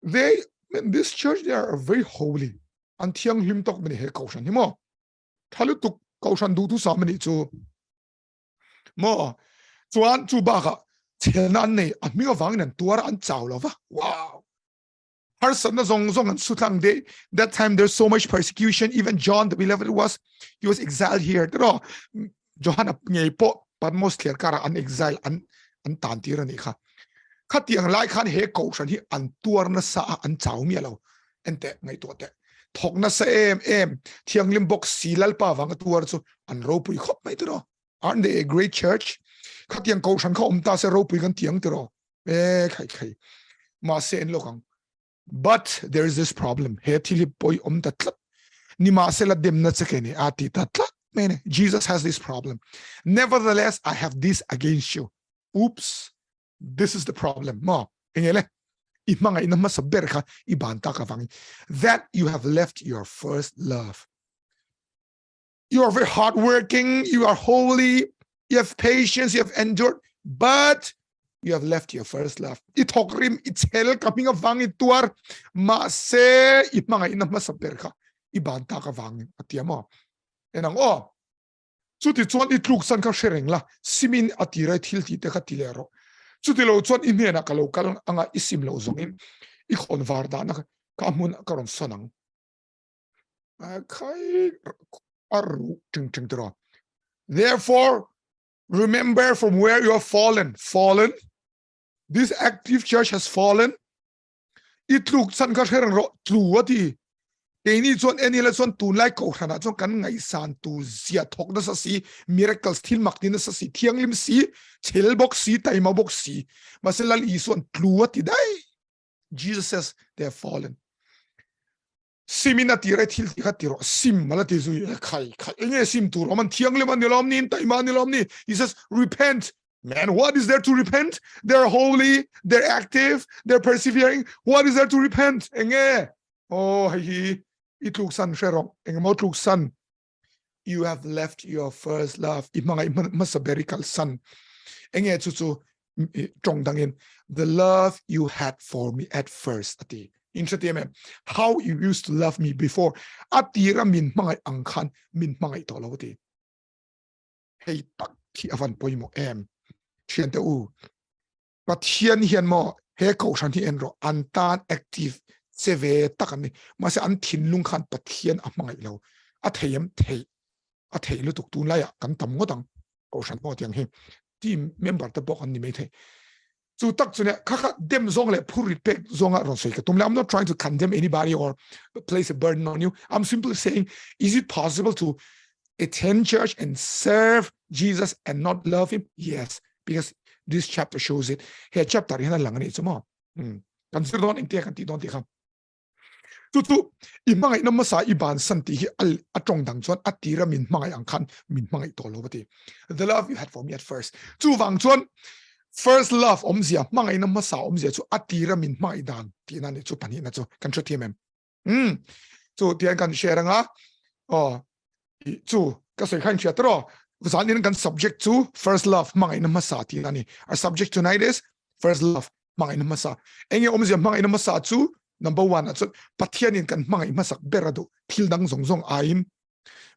they in this church they are very holy. An thiang him tok mani he koshan himo thalu tuk koshan du tu samani chu mo chuan chu ba ka chenan nei a mi awang nan tuar an chaw lova. Wow, person zong zong and sutang day. That time there's so much persecution. Even John the Beloved he was exiled here. Johanna ngei po Patmos clear kara an exile an tantira ni kha khatiang lai khan he koshan hi an tuar na sa an chaw mi lo ente ngai to te thok na sa em thiang lim bok silal pa wang tuar chu an ro pui khop mai to. Aren't they a great church? Khatiang koshan kha umta se ro pui kan tiang to khai ma se en lokang. But there is this problem. He thili poi tatlat ni ma se la dem na chekeni ati tatlat mene. Jesus has this problem. Nevertheless, I have this against you. Oops. This is the problem. Ma engele imanga inama saber kha ibanta ka vangi that you have left your first love. You are very hardworking, you are holy, you have patience, you have endured, but you have left your first love. Itokrim itel kaming vangi tuar ma se imanga inama saber kha ibanta ka vangi atiamo enang chuti chuan itluk san ka shereng la simin atira thilti te kha tilero chutilo chuan imena kalo kal anga isim lo zongin ikhon varda na kamun karon sonang khai aru ting tro. Therefore remember from where you have fallen. This active church has fallen. Itluk san ka shereng ro truati Any zone any lesson to like Kohana John can I san to zia talk the si miracles till Martinus si tiang lim si tail box si time box si Maselal is one clue die. Jesus says they have fallen. simina tira til ti khatiro sim mala ti zui khai enge sim tu roman thiang le man nilom ni tai man nilom ni. He says repent. Man, what is there to repent? They're holy, they're active, they're persevering. What is there to repent? Enge oh he it looks san sherong enge mo looks san. You have left your first love. Imanga masaberical son. Enge chu chongdangin the love you had for me at first ati. Interesting, how you used to love me before. Atira min mangai angkhan min mangai tolawati. Hey tak ki avan poimo em. Chien te u. But hian mo he kaushan hi enro antan active seve takani. Masa an thin lung khan pathian amangai lo. Athayam thay. Athay lu tuk tun laya kan tam ngodang. Kaushan mo tiang he. Team member te bok an ni mei. So dem I'm not trying to condemn anybody or place a burden on you. I'm simply saying, is it possible to attend church and serve Jesus and not love him? Yes, because this chapter shows it. Here chapter yan lang ni mo. Consider don't take tutu imangay na masa iban santi hi al atong dang chuan atira min mangay angkhan min mangay tolobati. The love you had for me at first. Chu wang chuan first love omzia mangay na masa omzia chu atira min mai dan tina ni chu pani na chu kan chu TMM chu tian kan share nga chu ka soi khan chia tro zan in kan subject to first love mangay na masa tina ni. Our subject tonight is first love mangay na masa. Enge omzia mangay na masa chu number 1 chu pathian in kan mangay masak berado thil dang zong aim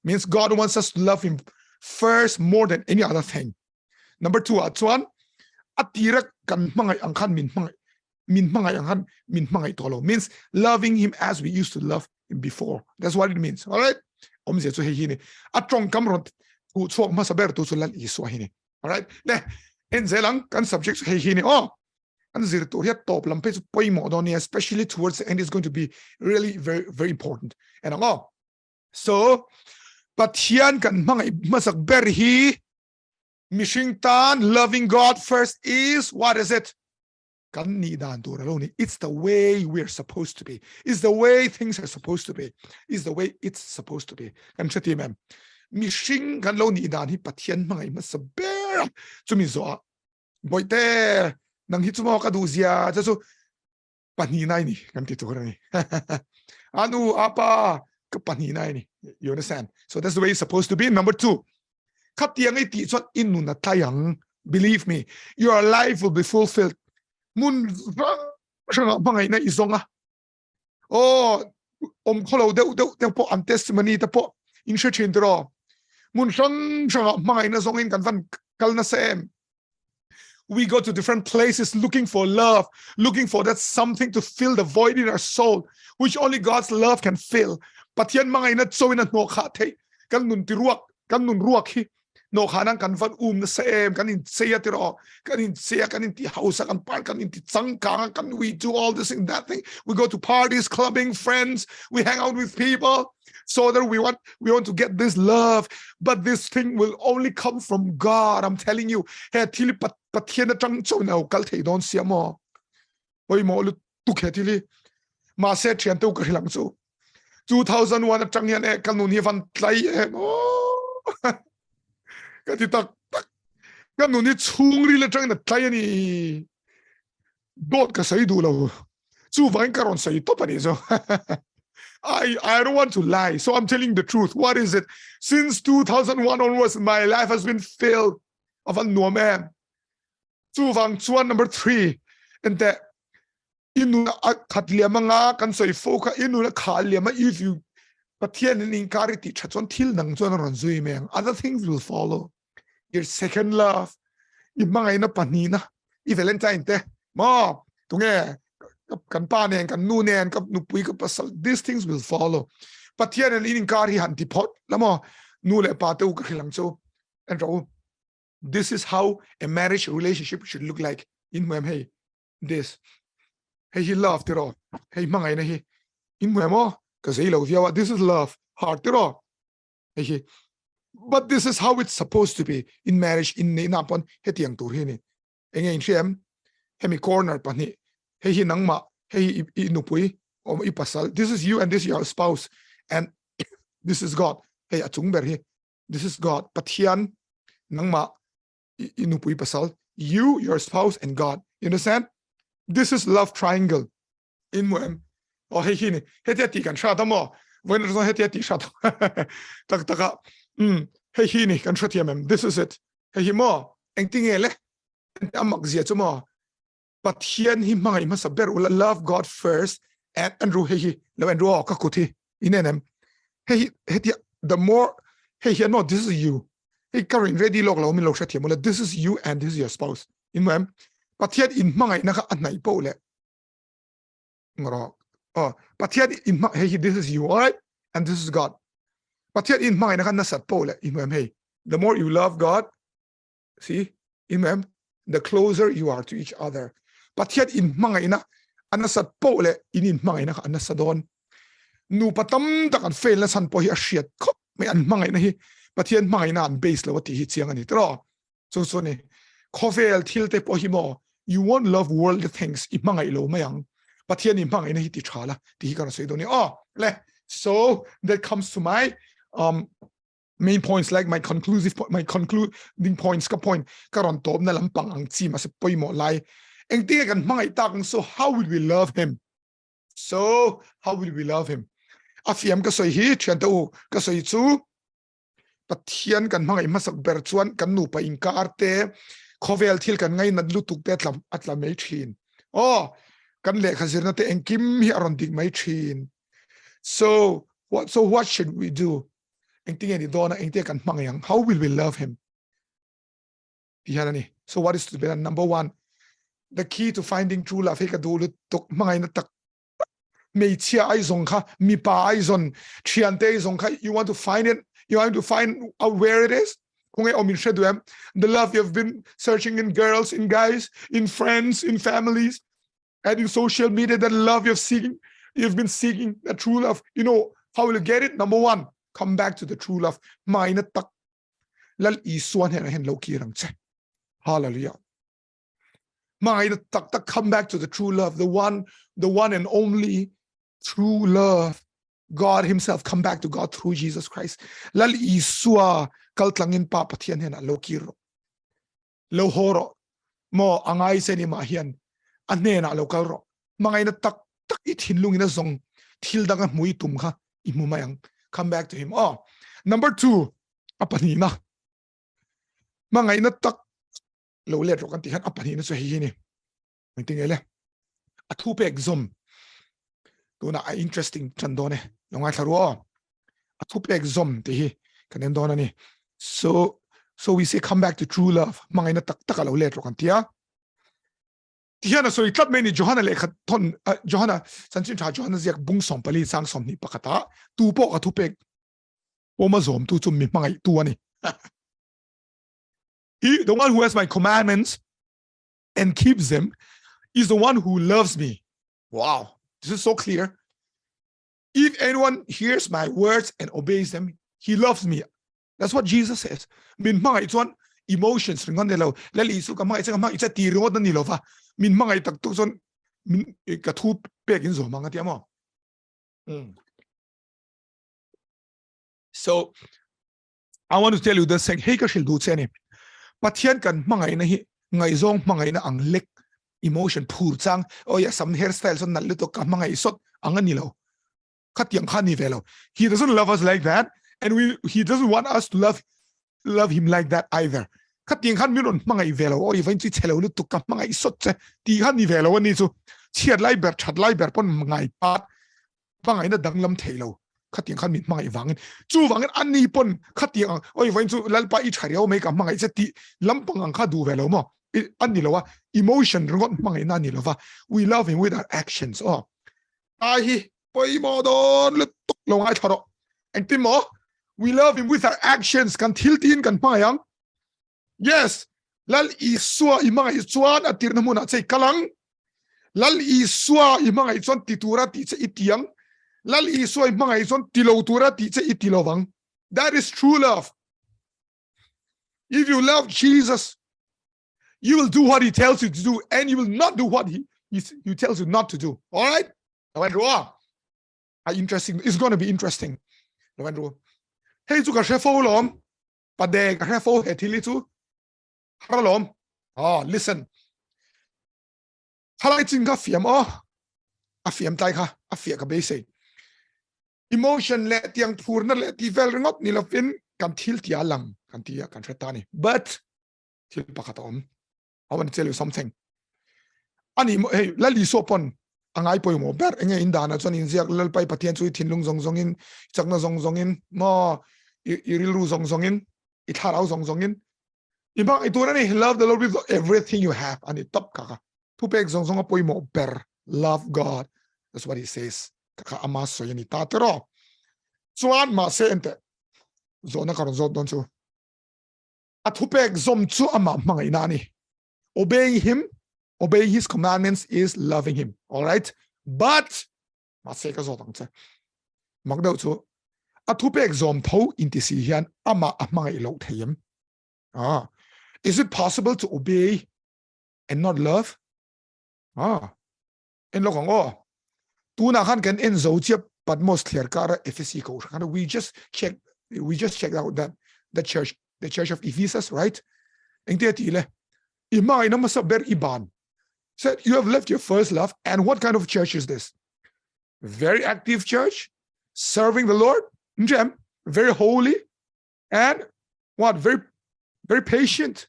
means God wants us to love him first more than any other thing. Number 2 chuan atira kan mangay angkhan min mangay angkhan min mangay tolo means loving him as we used to love him before. That's what it means. All right, omze chu he ni atong kamron tu chok masaber tu chulan iso hini. All right, le enzelang kan subject he ni an zir to ya top lampe chu poimo doni, especially towards the end, is going to be really very very important. And so pathian kan mangay masak ber hi Mishingtan, loving God first is, what is it? It's the way we're supposed to be. It's the way things are supposed to be. It's the way it's supposed to be. And Mishing kan lo ni dan hi pathian mangay masaber chumizo boite nang hitsumo kaduzia jaso paninay ni kan titura ni anu apa kapaninay ni. You understand? So that's the way it's supposed to be. Number 2, believe me, your life will be fulfilled. Mun mangay na isonga. Kolo de po am testimony ta po in church intro. Mun mangay na zongin kan van kal na sem. We go to different places looking for love, looking for that something to fill the void in our soul, which only God's love can fill. But yan mangay na so in no khate kan nun tiruak kan nun ruak hi. No kanang kan van na sem kan in seya tiro kan in seya kan in ti hausa kan par kan in ti tsangka kan we do all this and that thing. We go to parties, clubbing, friends, we hang out with people so that we want to get this love, but this thing will only come from God. I'm telling you. He tili pathian na chang chau na kal thei don sia mo oi mo lu tu khe tili ma se thian tu ka hilang chu 2001 chang yan e kan nun hi van tlai e Kati tak kan nun ni chung ri le chang na tlai ni dot ka sai du lo chu vain karon sai to pani so I don't want to lie, so I'm telling the truth. What is it? Since 2001 onwards, my life has been filled of a no man. Number 3, and that inu katliama nga kan soi foka inu na kaliama if you pathian in kariti chachon til nang chon ron zui meng, other things will follow. Your second love, imangay na panina, i Valentine te mo tunge kan panen kan nunen kap nupui ka pasal, these things will follow. Pathian in kari hanti pot lamo nule patu ka hilang so and this is how a marriage relationship should look like. In my hey, this hey he loved it all. Hey mangay na he in my mo kasi he love you. This is love, heart it all. Hey, but this is how it's supposed to be in marriage. In napon hetiang turhini. Engay siyem hemi corner pa ni hey nang ma hey inupui or ipasal, this is you and this is your spouse, and this is God. Hey, achung ber hi. This is God. Pathian nangma inupui pasal. You, your spouse, and God. You understand? This is love triangle. In moem. Oh, hey, hini. Hey, ti kan shata mo. When there's no hey, ti shata. Tak taka. Hey, hini kan shati mem. This is it. Hey, mo. Eng tingele. Amak zia mo. Pathian hi mai masaber ula love God first. And Andrew hey, lo Andrew kakuti. Inenem. Hey, the more. Hey, no, this is you. Hey, Karen, ready log lo min lo shati mo. This is you and this is your spouse. In moem. Pathian in mai naka anai po le. Oh, but yet in hey, this is you, all right, and this is God. But yet in mind, hey, the more you love God, see, the closer you are to each other. But yet in mind, anasat pole in mind, anasadon. Nu patam takan fail na san po hi ashiat. Kop may an mind na hi. But yet mind na an base la what hi siyang ani tro. So ni, kovel tilte po hi mo. You won't love worldly things. Imangay lo mayang. But here in Pang in Hiti Chala, the Hikara Sedoni. Oh, so that comes to my main points, like my concluding points, point Karon Tob Nalampang ang Tima Poimo Lai. And they can my tag, so how will we love him? So how will we love him? Afiam Kasoy hi, Chanto Kasoy too. But Tian can my masak bertuan can nupa in carte, Covel til can ngay nadlutuk detlam at la machin. Oh, kan le khazir na te engkim hi aron dig mai thin. So what should we do? Engting ani dona engte kan mangyang. How will we love him? So what is to be done? Number one, the key to finding true love. Heka do tok mangay na tak may chia ay zong ka, mi pa ay zon, chiante zong ka. You want to find it? You want to find out where it is? The love you've been searching in girls, in guys, in friends, in families, and in social media, that love you've been seeking, the true love. You know how will you get it? Number one, come back to the true love. Hallelujah. Come back to the true love, the one and only true love. God himself, come back to God through Jesus Christ. Lal iswa kaltlangin papatian hena lokiro. Lohoro mo angay se ni mahian. Anena local ro. Mga ina tak itinlung ina zong tildangan mui tumka imumayang. Come back to him. Oh, number two, apanina. Mga ina tak lo let ro kantihan apanina so hihini. Tingele. Atupe exom. Dona a interesting chandone. Yung ataro. Atupe exom tihi kanendona ni. So we say come back to true love. Mga ina tak lo let ro kantia. Tiana so itlap meni Johanna lekhat ton Johanna sanchin cha Johanna ziak bung som pali sang som ni pakata tu po ka tu pek oma zom tu chum mi mangai tu ani. He, the one who has my commandments and keeps them, is the one who loves me. Wow, this is so clear. If anyone hears my words and obeys them, he loves me. That's what Jesus says. Min mangai it's one emotions ringon nelo lali su ka mangai sa mangai sa tirod na nilova. Min mga itagtok son min katup pegin zo mga tiamo. So I want to tell you this thing. Hey kashil du tsene. Pathian kan mga ina hi ngay zong mga ina ang lek emotion pur chang. Oh yeah, some hairstyles on nalito ka mga isot ang nilaw. Katyang ka nivelo. He doesn't love us like that, and he doesn't want us to love him like that either. Kating han minon mga ivelo o even si chelo luto ka mga isot se ti han ivelo ni so chiat lai ber chat lai ber pon mga ipat mga ina danglam thelo kating han min mga iwangin chu wangin ani pon kating o even su lalpa I chariao make mga isa ti lampang ang kadu velo mo ani lawa emotion rongot mga ina ni lova. We love him with our actions. Oh ahi poi mo don lutok lo ngai tharo and timo we love him with our actions kan tiltin kan payang. Yes, lal iswa imanga iswan atir na muna say kalang. Lal iswa imanga iswan titura ti sa itiyang. Lal iswa imanga iswan tilautura ti sa itilawang. That is true love. If you love Jesus, you will do what he tells you to do, and you will not do what he tells you not to do. All right? interesting. It's going to be interesting. Lo Andrew. Hey, chu ka shefo lom. Pa de ka shefo he thili chu. Har lom. Oh, listen. Halai chin ka fiam a fiam tai kha a fia ka be se. Emotion le tiang purna le ti vel ringot ni lo fin kan thil tia lang kan tia kan tretani. But thil pakatom. I want to tell you something. Ani hey la li so pon angai poi mo ber enge indana chon in ziak lal pai pathian chui thinlung zong in chakna zong in mo irilu zong in I tharau zong in ibang iturani love the Lord with everything you have ani top kaka tu pek zong poi mo ber love God. That's what he says. Kaka ama so yani tatero chuan ma se ente zona karon zot don chu atupek zom chu ama mangai nani obeying him, obeying his commandments is loving him. All right? But maseka zotang che magdau chu atupek zom tho intisi hian ama mangai lo thayem. Is it possible to obey and not love? En lo kong tu na khan kan en zo che Patmos clear kara FSC ko we just checked out that the church of Ephesus, right? Engte tile imai na masaber iban said you have left your first love. And what kind of church is this? Very active church, serving the Lord, very holy, and what very very patient,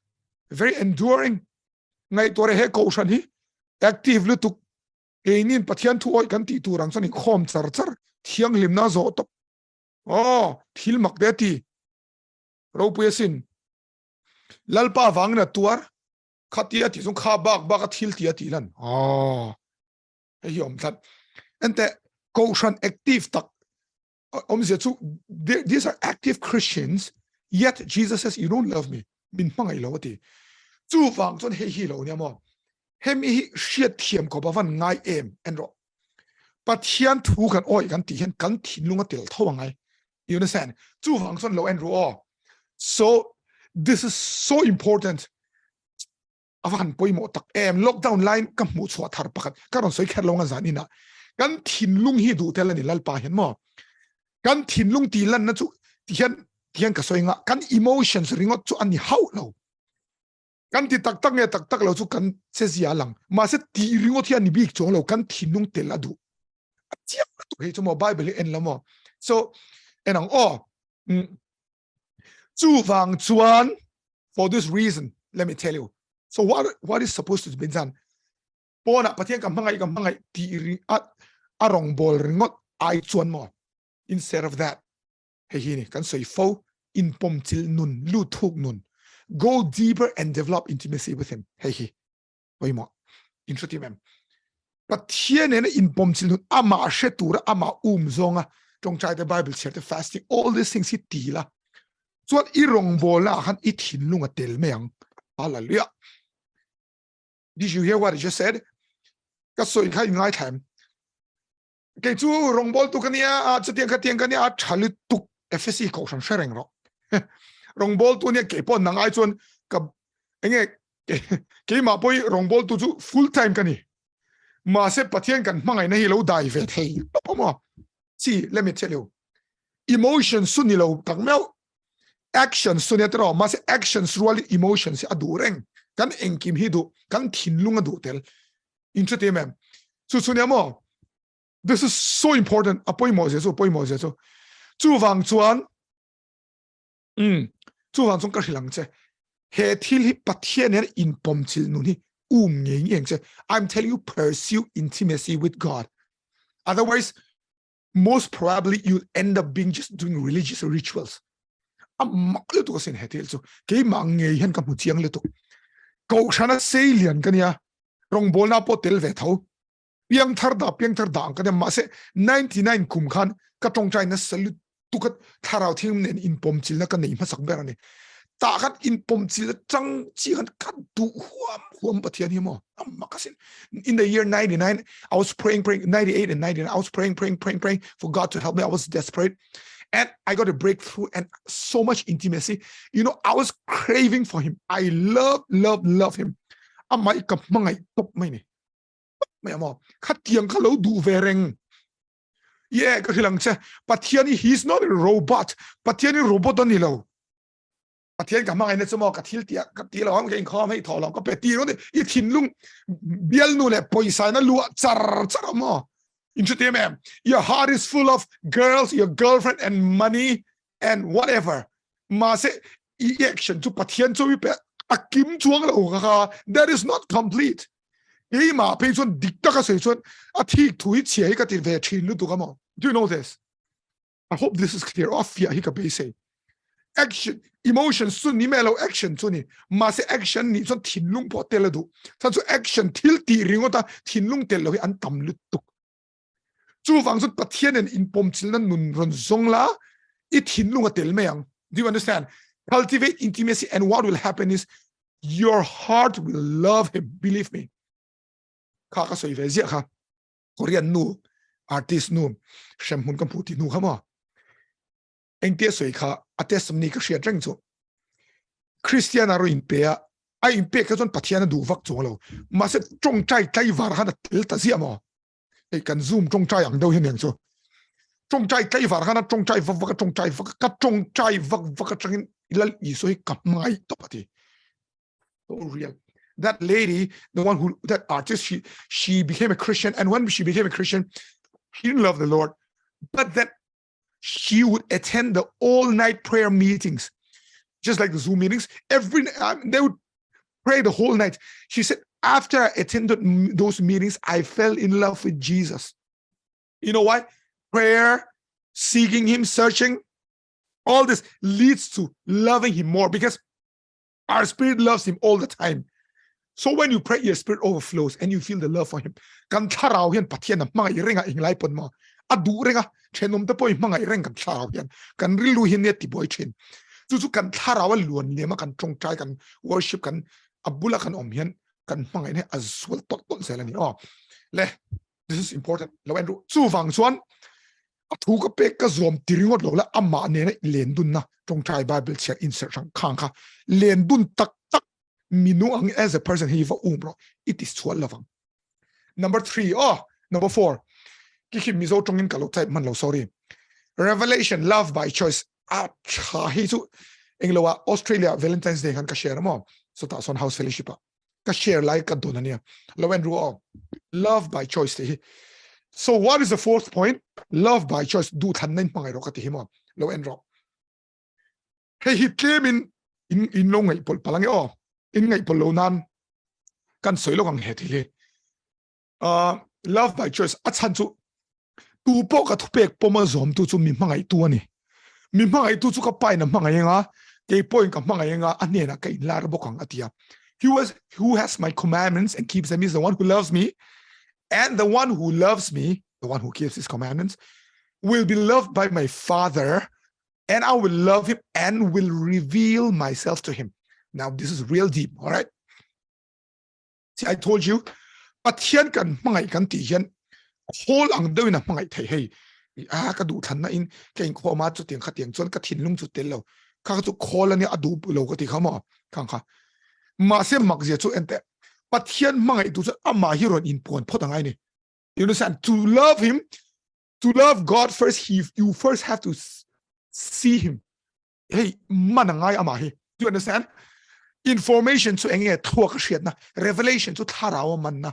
very enduring. Ngai tore he ko shan hi active lu tu keinin pathian thu oi kan ti tu rang sani khom char thiang lim na zo to thil mak de ti ro puesin lalpa wang na tuar khatia ti sung kha bak thil tia ti lan he yom that and the koshan active tak these are active Christians, yet Jesus says you don't love me min mangai lo ti chu wang chon he lo nya mo hem hi shiat thiam ko ba van ngai em enro pathian thu kan oi kan ti hen kan thin lunga tel thowangai. You understand? Chu wang chon lo enro. So this is so important. Avan poi mo tak lockdown line kam mu chwa thar pakat karon soi kher longa zanina kan thin lung hi du tel ani lal pa hen mo kan thin lung ti lan na chu tian ka soi nga kan emotions ringot chu ani hau lo kan ti tak lo chu kan se zia lang ma se ti ringot hi ani bik chong lo kan thin lung tel adu chiam tu he chu mo Bible en la mo. So enang chu wang chuan for this reason, let me tell you. So what is supposed to be done? Pona pathian kam mangai ti ring arong bol ringot ai chuan mo. Instead of that, hey ni kan soi fo in pom til nun lu thuk nun. Go deeper and develop intimacy with him. Hey oi mo interesting mem. Pathian en in pom til nun ama shetura ama zonga trong chai the Bible share the fasting all these things hi ti la. So irong bol la han it hin lunga tel meang. Hallelujah. Did you hear what I just said? Kasoi khai ngai time. Ke chu rong bol tu kania chu tiang kania chalu tu FSC ko sang shereng ro. Rong bol tu ne ke pon nang ai chon ka enge ke ma poi rong bol tu chu full time kani. Ma se pathian kan mangai nahi lo dai ve thei. Pomo. See, let me tell you. Emotion sunilo takmel action sunetro mas actions really emotions adureng kan engkim hidu kan thinlunga du tel intrate mem so sunyamo this is so important apoi mo so chu wang chuan chung ka hilang che he thil hi pathian in pom chil nu ni ngeng che I'm telling you pursue intimacy with God, otherwise most probably you'll end up being just doing religious rituals. Makle to sin hetel so ke mangi hen ka mutiang le to ko chana salian kania rong bol na potel ve tho piang thar da ka ma se 99 kum khan ka tong chai na salut tu ka tharau thim nen in pom chil na ka nei ma sak ber ani ta khat in pom chil chang chi kan ka du huam pathian hi mo makasin. In the year 99 I was praying 98 and 99 I was praying for God to help me. I was desperate. And I got a breakthrough and so much intimacy. You know, I was craving for him. I love him. Amai ka mangai top mai ni. Mai mo. Khat tiang ka lo du vereng. yeah ka hilang che pathian he's not a robot pathian robot ani lo pathian ka mangai ne chmo ka thil tia ka ti lo ang ke khom hei tholong ka pe ti ro ni I thin lung bial nu le poisa na lu char char mo into ma'am your heart is full of girls your girlfriend and money and whatever ma se action to pathian to pe akim chuang lo ka that is not complete ei ma pe chon dikta ka se chon a thik thui che ka ti ve thin lu tu ka mo do you know this I hope this is clear off ya hi ka be say action emotion sun ni melo action chu ni ma se action ni chon thin lung po tel du chan chu action thil ti ringo ta thin lung tel lo an tam lu tu chu wang chon pathian en in pom chil nan nun ron zong la I thin lung a tel me yang do you understand cultivate intimacy and what will happen is your heart will love him believe me ka ka soi ve zia kha Korean nu artist nu shem hun kam puti nu khama eng te soi kha ates ni ka shia treng chu Christian aro in pe a in pe ka chon pathian du vak chu lo ma se chong chai tai war han tel ta zia mo ei kan zoom chong chai ang do hin yang chu chong chai tai war han chong chai vak chong chai vak ka chong chai vak changin ilal I soi ka mai to pati so real that lady, the one who, that artist, she became a Christian. And when she became a Christian, she didn't love the Lord. But that she would attend the all-night prayer meetings, just like the Zoom meetings. They would pray the whole night. She said, after I attended those meetings, I fell in love with Jesus. You know why? Prayer, seeking him, searching, all this leads to loving him more because our spirit loves him all the time. So when you pray, your spirit overflows and you feel the love for him. Kan tharau hian pathian mga irenga inglai pon mo. Adu renga chenom te poi mga ireng kan tharau hian. Kan rilu hin ne ti boy chen. Chu kan tharau luan lema kan chong chai kan worship kan abula kan om hian kan mga ne azwal tot selani. Oh. Le this is important. Lo Andrew chu wang chuan thu ka pek ka zom tiringot lo la amma ne na len dun na chong chai Bible check insert sang khang kha len dun tak Minuang as a person he bro it is chua lovang. Number 3 number 4 kiki mizo chongin kalo type man lo sorry revelation love by choice cha hi chu englowa Australia Valentine's Day kan ka share mo so ta son house fellowship ka share like ka donania lo Andrew love by choice te so what is the 4th point love by choice du than nen pangai ro ka ti mo lo Andrew hey he came in long ai pol palang in ngai polo nan kan soi lo ang he thi love by choice a chan chu tu po ka thupek poma zom tu chu mi mangai tu ani mi mangai tu chu ka pai na mangai nga ke point ka mangai nga ane na kai lar bokang atia who has my commandments and keeps them is the one who loves me and the one who loves me the one who keeps his commandments will be loved by my Father and I will love him and will reveal myself to him. Now, this is real deep, all right? See, I told you, pathian kan mangai kan ti hian whole ang dawin na mangai thei hei ka du than na in kein kho ma chu tiang kha tiang chon ka thin lung chu tel lo ka chu khol ani adu lo ka ti khama khang kha ma se mak je chu ente pathian mangai tu chu ama hi ron in pon photangai ni you understand to love him to love God first you first have to see him hey manangai ama hi do you understand information to enge thuak shiat na revelation to tharawa man na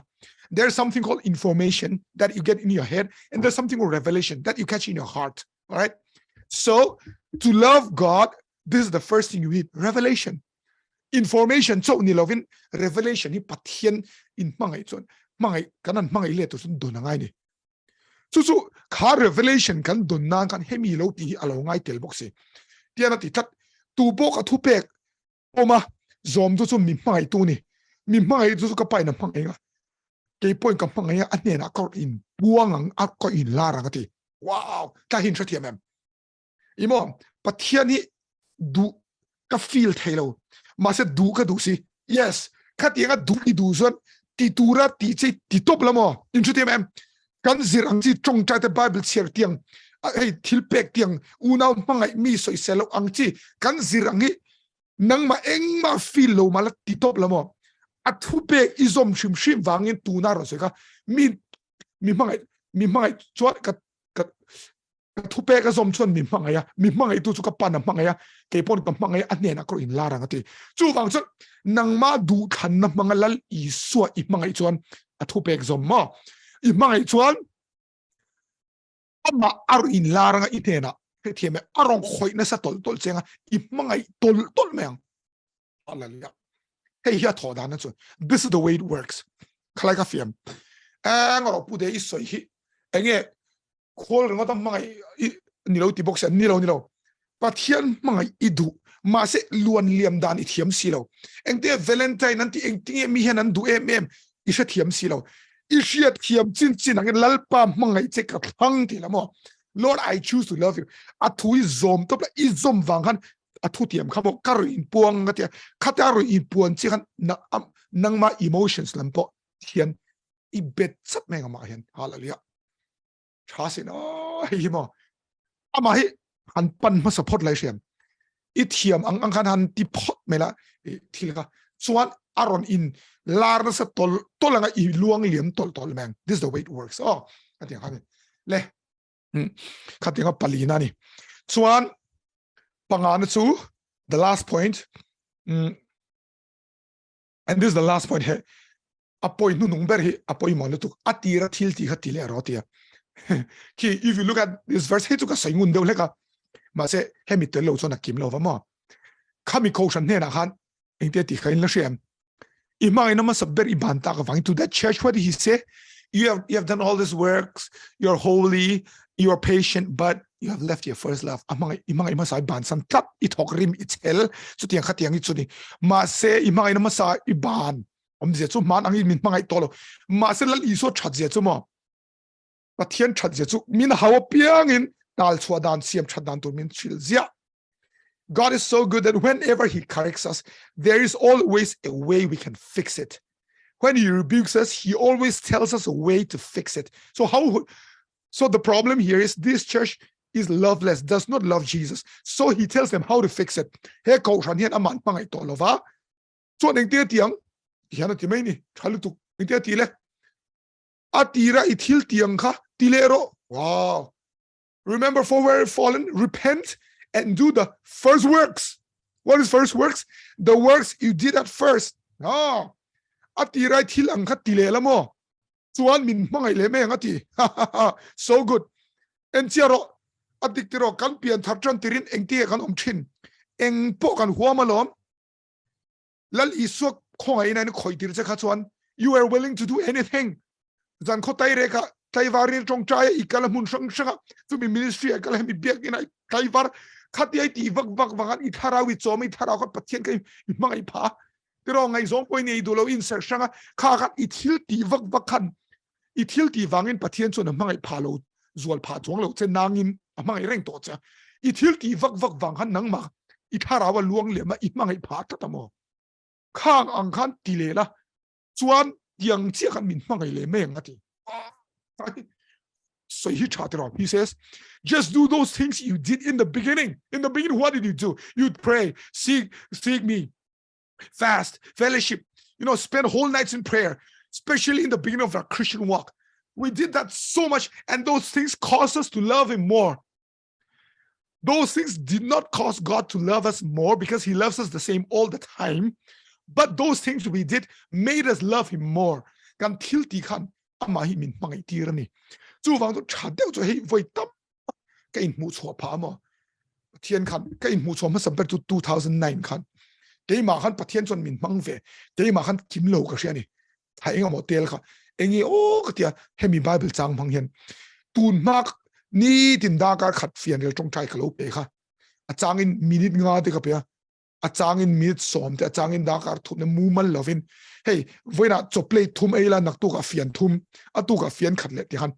there's something called information that you get in your head and there's something called revelation that you catch in your heart all right so to love God this is the first thing you need revelation information so ni lovin revelation ni pathian in mangai chon mangai kanan mangai le to sun donangai ni chu kha revelation kan donna kan hemi lo ti alo ngai tel boxe tiana ti that tu bok a thu pek oma zom chu mi mai tu ni mi mai chu ka pai na mangai nga ke point ka mangai ane na ka in buangang a ko in lara ka ti wow ka hin thati mem imo pathiani du ka feel thelo ma se du ka du si yes ka ti nga du ni du zon ti tura ti che ti top lamo in thati mem kan zirang chi chong cha te Bible share tiang ai thil pek tiang unaw mangai mi soi selo ang chi kan zirangi nang ma eng ma feel lo mala ti top lamo athu pek izom shim wangin tu na ro se ka mi mangai chwa ทุเปก็สมชวนมีมังไงตัวจุกปันมังไงเก็บปนกับมังไงอันเนี้ยนะก็อินลารังติจู่ฟังชวนนังมาดูขันนะมังลัลอีสัวอีมังไงชวนทุเปกสมมออีมังไงชวนมาอารุอินลารังอีเทนะเทียมอารมณ์คอยนะสะตลเจงอีมังไงตลแมงอะไรเนี่ยเฮียถอดานั่นชวน this is the way it works ใครก็เฟียมเราพูดได้อีสวยเงี้ยคนเราต้องมังไงนี่เราตีบอกเสียนี่เราปัทยันมังไงอีดูมาเสล้วนเลียมดานอีเทียมสีเราเดียววาเลนไทน์นั่นที่ที่มีเห็นนั้นดูอีเทียมสีเราอีเทียมจินนั่งลัลปามมังไงเจ๊กับพังทีละมั้ง Lord I choose to love you อัตุยซอมตัวอีซอมวังหันอัตุเทียมเขาบอกการอินปวงกันเดียขัดการอินปวงที่กันนั่งมา emotions ลำปอเทียนอีเบ็ดสับแมงมาเห็นฮาเลลูยาชาสินะเฮียมั้งอามาให้หันปันมาสปอร์ตไลท์เสียมอีเทียมอังคันหันที่พอดไม่ละทีละส่วนอารอนอินลาร์นสตอลงอีลวงเหลี่ยมตอลแมง this is the way it works อ๋อขัดยังขัดเลยขัดยังปาลีนั่นนี่ส่วนปังงานสู้ the last point and this is the last point เฮ้apoi nunung ber hi apoi manutuk atira thilti khatile rotia ki if you look at this verse he tuka saingun de leka ma se hemitel lo chona kim lo vamo khami koshan ne na han engte ti khain la shem imai na ma sabber ibanta ka wang to that church what he say you have done all this works you're holy you're patient but you have left your first love imang ma sai ban san tat I thok rim I chel chu tiang khatiang I chuni ma se imang na ma sa iban om je chu man angin min mangai tolo ma se lal iso that je chu mo pathian that je chu min hawa piang in dal chwa dan siam that dan to min chil zia God is so good that whenever he corrects us there is always a way we can fix it when he rebukes us he always tells us a way to fix it so the problem here is this church is loveless does not love Jesus so he tells them how to fix it he ko shan hian aman pangai tolo wa so ning te tiang hiana ti mai ni thalu tu ite tile atira ithil tiang kha tilero wow remember for where fallen repent and do the first works what is first works the works you did at first atira ithil ang kha tilela mo chuan min mangai le me ngati so good en chiaro adiktiro kan pian thartran tirin engti kan omthin eng po kan huamalom lal isuk khoi na khoi tir che kha chuan you are willing to do anything zan kho tai re ka tai warin tong chai ikal mun sang sang to be ministry akal mi biak in tai war khati ai ti wak wangan I tharawi chomi thara ko pathian kai mangai pha tiro ngai zong poi nei dulo in ser sanga kha kha I thil ti wak khan I thil ti wangin pathian chon mangai pha lo zual pha chong lo che nangin mangai reng to cha I thil ti wak wang han nang ma I tharawa luang le ma I mangai pha ta ta mo khang ang khan ti le la chuan yang chi khan min mangai le me ngati so he says just do those things you did in the beginning what did you do you'd pray seek me fast fellowship spend whole nights in prayer especially in the beginning of our Christian walk we did that so much and those things caused us to love him more those things did not cause God to love us more because he loves us the same all the time but those things we did made us love him more kan thil ti khan ama hi min mangai tirani chu wang to chadeu chu hei voi tam ka in mu chho pha mo pathian khan ka in mu chho ma samper to 2009 khan ke ma khan pathian chon min mang ve ke ma khan kim lo ka sia ni thai nga motel kha engi o ka tia hemi bible chang phang hian tun mak ni tin da ka khat fian rel tong chai khalo pe kha a changin minute nga te ka pe a changin minute som te a changin da kar thum ne mu mal lovin hey voina choplei thum eila nak tu ka fian thum a tu ka fian khat le ti han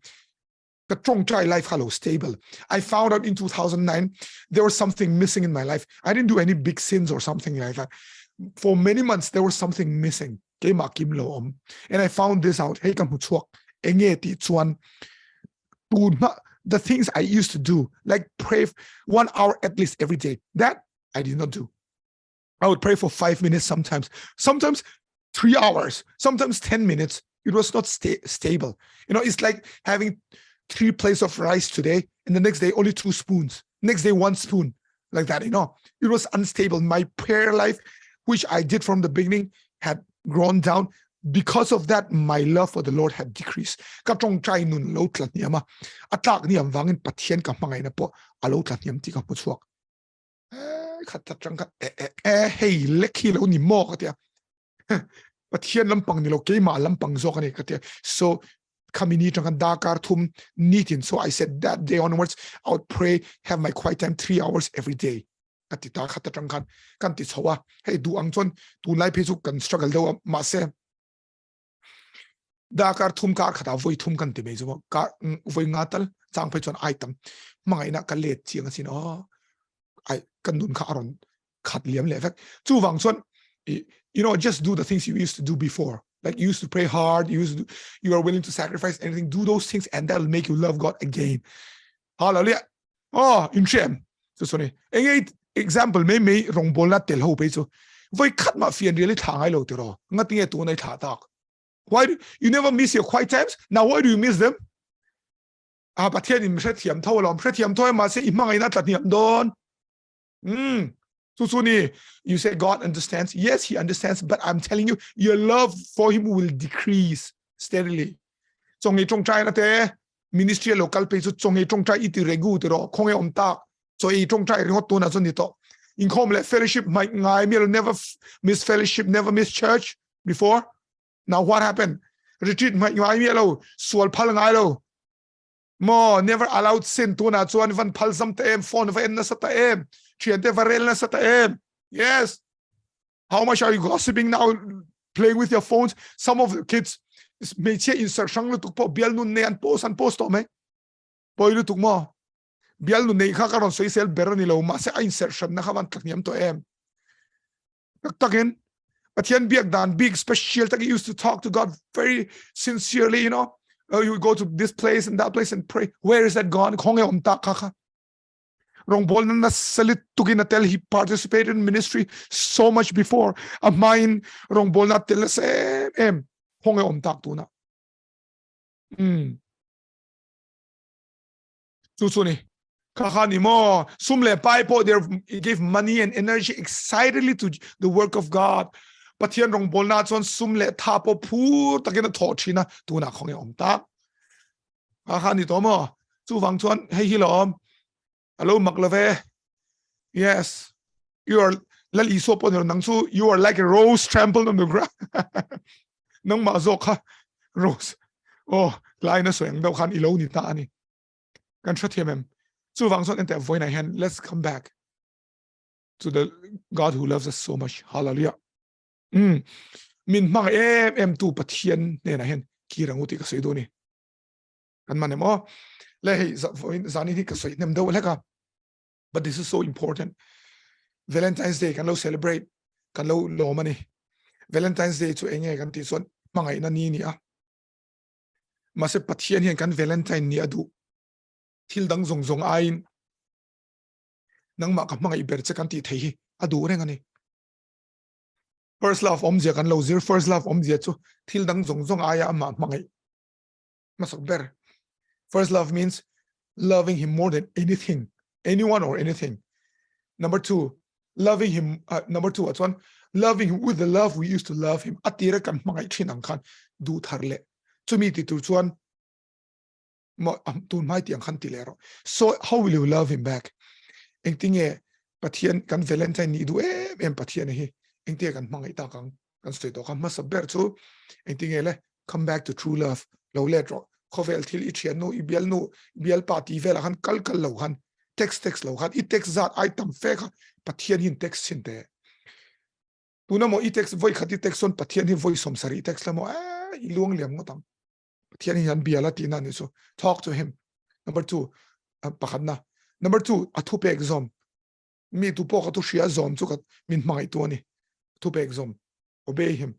the strong try life hello stable I found out in 2009 there was something missing in my life I didn't do any big sins or something like that for many months there was something missing ke ma kim lo om and I found this out hey kam chuak enge ti chuan tu the things I used to do like pray 1 hour at least every day that I did not do I would pray for 5 minutes sometimes 3 hours sometimes 10 minutes it was not stable it's like having 3 plates of rice today, and the next day only 2 spoons. Next day 1 spoon, like that. It was unstable. My prayer life, which I did from the beginning, had grown down. Because of that, my love for the Lord had decreased. Ka trong trai nun lo tlat ni ama atak ni am wangin pathian ka mangai na po alo tlat ni am ti ka puchuak. Khat chang ka hey lekhi lo ni mo ka tia. Pathian lampang ni lo ke ma lampang zo ka ni ka tia. So kamini chang dakar thum nitin. So I said that day onwards I would pray, have my quiet time 3 hours every day. Katita khat chang kan ti chawa hey du angchon tu lai phe chu kan struggle do ma se Dakar thum kar khata voi thum kan ti bezo ka voi ngatal chang phai chon item mangai na ka let chiang asin I kan dun kha aron khat liam le fak chu wang chon just do the things you used to do before, like you used to pray hard, you are willing to sacrifice anything, do those things and that'll make you love God again. Hallelujah. In shame so ni example me rong bol na tel ho pe chu voi khat ma fian really thangai lo te ro ngatinge tu nai tha tak. Why do you never miss your quiet times? Now why do you miss them? But here in Shetiam Tolom, Shetiam Toyma say Imangina Don. Susuni, you say God understands. Yes, he understands, but I'm telling you, your love for him will decrease steadily. Chongi chong chai na te ministry local pe chu chongi chong chai iti regu te ro khonge om ta so I chong chai ro to na chon dito. In comle fellowship might ngai me never miss fellowship, never miss church before. Now what happened? Retreat my lo swal pal ngai lo. Mo never allowed sin to na chuan van phal sam ta em phone va en na sa ta em chian te varel na sa ta em. Yes. How much are you gossiping now, playing with your phones? Some of the kids may che insertion lu tuk po bial nun ne an post to me. Boy lu tuk mo. Bial nun ne kha karon so isel ber ni lo ma se insertion na khawan tak niam to em. Takin but yan biak dan big special that he used to talk to God very sincerely, you would go to this place and that place and pray. Where is that gone? Rong bol na salit tukin tell he participated in ministry so much before. A mine rong bol na tell se em honge om tak tu na. Susuni. Kakani mo sumle pai po there gave money and energy excitedly to the work of God. But here rong bol na chon sumle thapo phu takena thochina tu na khonge om tak. Kakani to mo chu wang chon hey hilom. Hello maklave. Yes. You are lali sopo nangsu you are like a rose trampled on the ground. Nang ma zo kha rose. Lai na soyang daw khan ilo ni ta ani. Kan thatiamem. Let's come back to the God who loves us so much. Hallelujah. Min mang em tu pathian ne na hen kiranguti ka soido ni. Kan manemo le zani ni ka soi nem do leka. But this is so important. Valentine's Day kan lo celebrate kan lo mani. Valentine's Day to enge kan ti son mangai na ni a. Mase pathian hen kan Valentine ni adu. Tildang zong ain nang ma ka mga iber che kan ti thei adu reng ani first love om je kan lo zir first love om je chu tildang zong aya ma mangai masak ber. First love means loving him more than anything, anyone or anything. Number 2, loving him what's one, loving him with the love we used to love him. Atira kan mangai thinang khan du tharle chumi ti tu chuan so how will you love him back? Engtinge pathian kan Valentine ni du em pathian hi engte kan mangai ta kan stoi to kan masaber chu engtinge le come back to true love lo le tro khovel thil I thian no I bial party vel han kal lo han text lo han I text zat item fake pathian hin text sinte tuna mo I text voi khati text on pathian hi voi som sari text la mo I luang liam ngotang so talk to him. Number 2, Number 2, atupe exam. Me to poka to shia zom to min mai toni. Atupe exam. Obey him.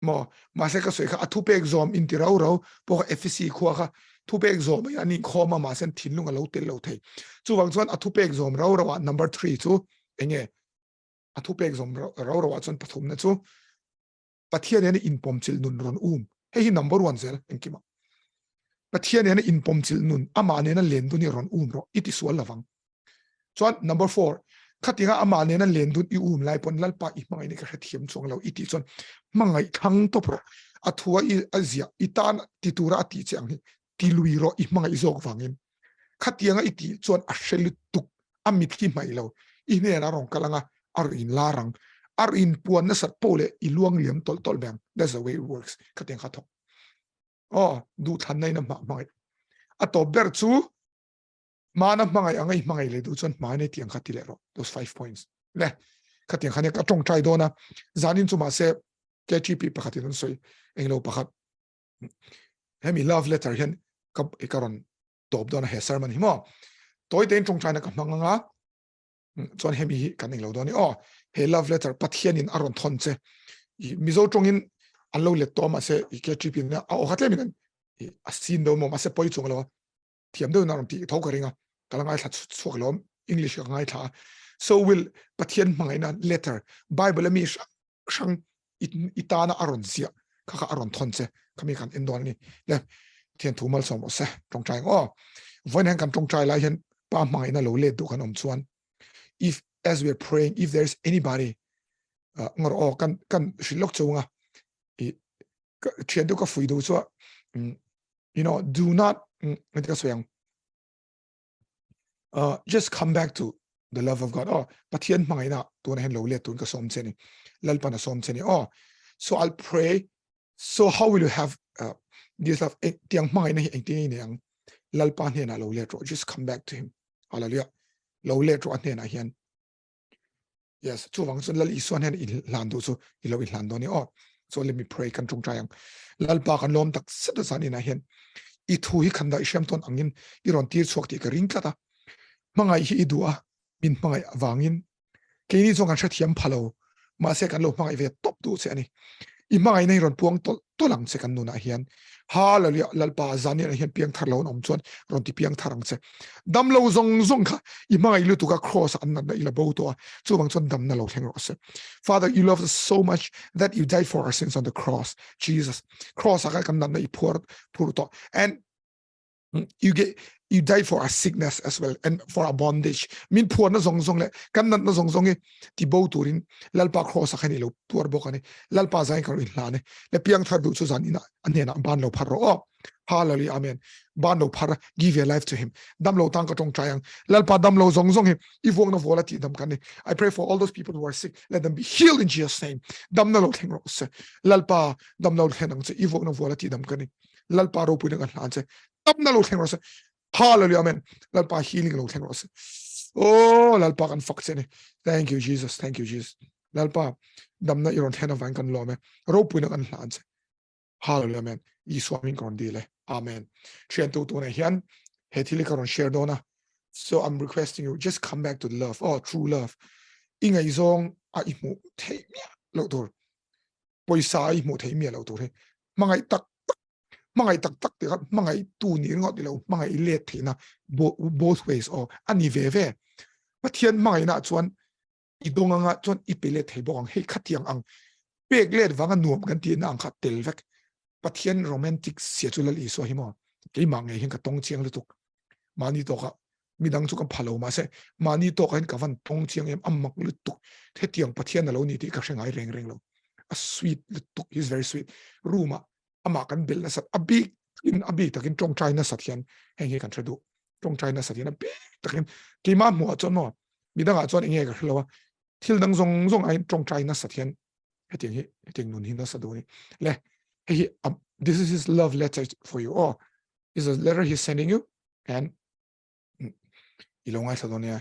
Mo maseka soika atupe exam in tirau poka FCC kuaka tupe exam yani koma masen tinlung lo tel lo thei. Chu wangchuan atupe exam rawa number 3 chu enge atupe exam rawa chon pathum na chu pathian yani in pomchil nun ron Hey, number 1 zel enkima. ประเทศเนี่ยอินปมจิลนุนอามาเนี่ยนั่นเลนตุนี่รอนรออิติสวลละวังส่วน number 4ขัดยังอามาเนี่ยนั่นเลนตุนไล่ปนลัลปาอีมังไงนี่ก็เทียมช่วงเราอิติส่วนมังไงทั้งตัวโปรอัทัวอีอาเซียอิตานติตูระติเจียงนี่ติลุยรออีมังไงโจกฟังเงินขัดยังอิติส่วนอัชลิตุกอามิดที่ไม่เราอีเนี่ยนะรองกำลังอารินลารังอารินปวนนัสัตโปเลอีลวงเหลี่ยมตลแบง that's the way it works ขัดยังขัดทอกอ๋อดูทันในน้ำมังไงอัตบเบอร์ซูมานับมังไงอังไงมังไงเลยดูส่วนมาในเตียงขัดที่เลโร those 5 points เลยขัดยังขัดเนี่ยก็จงใจโดนะจานินซูมาเซแกจีปีประคัดที่นั่นสวยเองเราประคัดให้มี love letter เห็นกับเอกรอนตบโดนเฮเซอร์มันหิมะตัวเองจงใจนะกับมังงะส่วนให้มีกันเองเราโดนนี่อ๋อเฮ love letter ปัทเทียนินอารอนทอนเซมิโซจงอินอันเราเล็ดตัวมาเซอีแกจีปีเนี่ยเอาขัดเลยมีกันอาศินเดอมาเซปอยจงเราเทียมเดินนารมตีเท่ากันเองอ่ะกำลังไอ้ทัดสวกล้อม English ก็ง่ายท่า so will ปัทเทียนมังไงนะ letter Bible มีช่างอิตานะอารอนเสียข้าอารอนทอนเซเขามีการเอ็นดอนนี่แล้วเทียนถูมัลสมบูรณ์เซจงใจอ๋อวันนั้นกันจงใจไล่เห็นป้ามังไงนะเราเล็ดดูกันอมชวน if as we're praying if there's anybody งออกันสิลกจงอ่ะเทียนดูก็ฟุยดูชัวyou know do not ไม่ได้ก็สวยงjust come back to the love of God อ๋อปัทเทียนมังไงนะตัวนั้นเราเล็ดตัวก็สมเซนี่ลัลปานะสมเซนี่อ๋อso I'll pray so how will you have this love เตียงมังไงนะเองที่นี่ยังลัลปาเนี่ยนะเราเล็ด just come back to him hallelujah เราเล็ดอันเนี่ยนะเฮียน yes ช่วงส่วนลัลอีส่วนเนี่ยอิหลันดูsoเราอิหลันตัวนี้อ๋อ so let me pray กันจงใจยังลัลปากันล้อมตักสุดสันนี่นะเฮียนอีทุยขันได้เชื่อมต้นอังยินอีรอนตีร์สวกตีกริงกันตามังไงฮีดัวมินมังไงวางินแค่นี้จงกันเชื่อมพะโลมาเสกันโลมังไงเวทตบดูเสียนี่อีมังไงในรอนพวงตัวหลังเสกันนูนะเฮียนฮาลเลยลัลปาจานี่นะเฮียนเพียงทาร์โลนอมชวนรอนที่เพียงทารังเสดำโลซงค่ะอีมังไงลุตุกะ cross อันนั้นอีละบูตัวจู่บางส่วนดำนั่นเราเทงรอส Father you love us so much that you died for our sins on the cross Jesus cross อากันนั้นอีพัวตัว and you died for our sickness as well and for our bondage มินพัวนั่นซงเลยกันนั้นนั่นซงเงที่บูตุรินลัลปา cross อากันนี่เราตัวบอกกันนี่ลัลปาใจกันอินลานี่และเพียงทาร์ดูสุสานนี่นะอันนี้นะบ้านเราพาร์โอฮาเลลูยาอาเมนบ้านเราพาร์ give your life to him ดำเราตั้งกระจงใจยังลัลปาดำเราซงเฮอีวงนวลที่ดำกันนี่ I pray for all those people who are sick let them be healed in Jesus name ดำนั่นเราเทงรอสลัลปาดำเราเทนังเซอีวงนวลที่ดำกันนี่ลัลปาเราพูดกันหลานเซดำนั่นเราเทงรอสHallelujah, amen. Lalpa healing lo thank you. Oh, lalpa kan fakse ni. Thank you, Jesus. Thank you, Jesus. Lalpa damna iron ten of kan lo me. Ropu na kan lanse. Hallelujah, amen. Iswami kon dile. Amen. Chen tu na hian. Hetili karon share dona. So I'm requesting you just come back to the love. Oh, true love. Inga izong a imu thei mia lo tur. Poisa imu thei mia lo tur he. Mangai takมังไงตักเดี๋ยวมังไงตูนี่งอดีแล้วมังไงเล็ดทีนะ both ways อ๋ออันนี้เว่ว่าเทียนมังไงนะชวนอีดงอ่ะชวนอีเปเล็ดให้บอกให้ขัดยังอังเปกเล็ดว่ากันหนุ่มกันทีนังขัดเตลเวกว่าเทียนโรแมนติกเสียจุลลีสวยมั้งกี่มังไงเห็นกับตรงเชียงเลยตุกมานี่ตัวก็มีดังสุกันพะโลมาเสมานี่ตัวก็เห็นกับวันตรงเชียงเอ็มอัมมักเลยตุกเทียงว่าเทียนน่ะเรานี่ที่กับเชียงไอ้เร่งเรา sweet เลยตุก he's very sweet รู้มาอามากันเบลนะสัตอบีตะกินจงใจนะสัตยันแห่งเหตุการณ์ดูจงใจนะสัตยันบีตะกินกี่มาหัวจนหมดมีดังอาจจะเองก็คือว่าที่ดังทรงไอ้จงใจนะสัตยันให้เตียงให้เตียงนุนหินนะสัตดูนี่เลยให้ this is his love letter for you oh is a letter he's sending you and อีลงไอ้สัตดูเนี่ย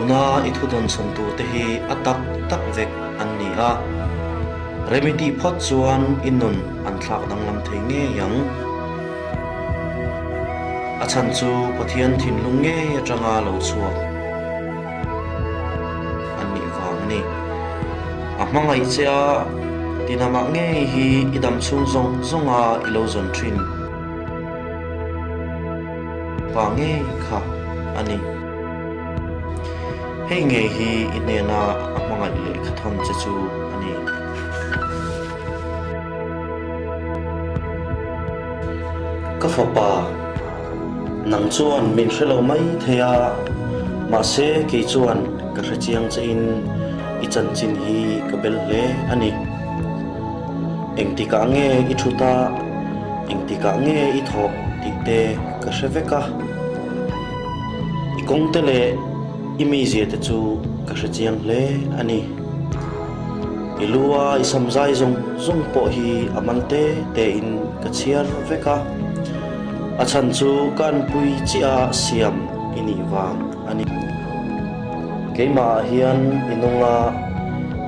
na ithudon santu te hi atak tak vek an ni a remedy phot chuan inun an thlak dang lam thei nge yang a chan chu pathian thin lung nge atanga lo chuak an ni wang ni a hmangai cha tinama nge hi idam chung zong zonga ilo zon trin pa nge kha ani hei nge hi inena amanga le khathon che chu ani ka fa pa nang chuan min hrelo mai theya ma se ke chuan ka hrachiang che in i chan chin hi ka bel hle ani engti ka nge i thuta engti ka nge i tho ti te ka hreveka i kong te le i mi je te chu ka hrachiang hle ani i lua i samzai zong po hi amante te in ka chiar veka a chan chu kan pui chi a siam ini wang ani keima hian inunga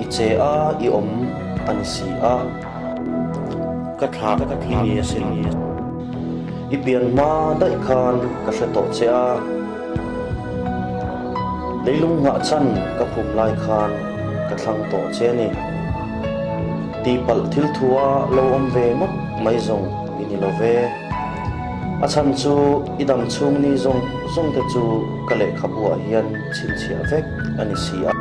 i che a i om an si a ka thla ni asin i pian ma dai khan ka hre to che a leilung nga chan ka phum lai khan ka thlang to che ni ti pal thil thua lo om ve mot mai zong ini lo ve a chan chu idam chung ni zong te chu ka le khabua hian chin chia vek ani si a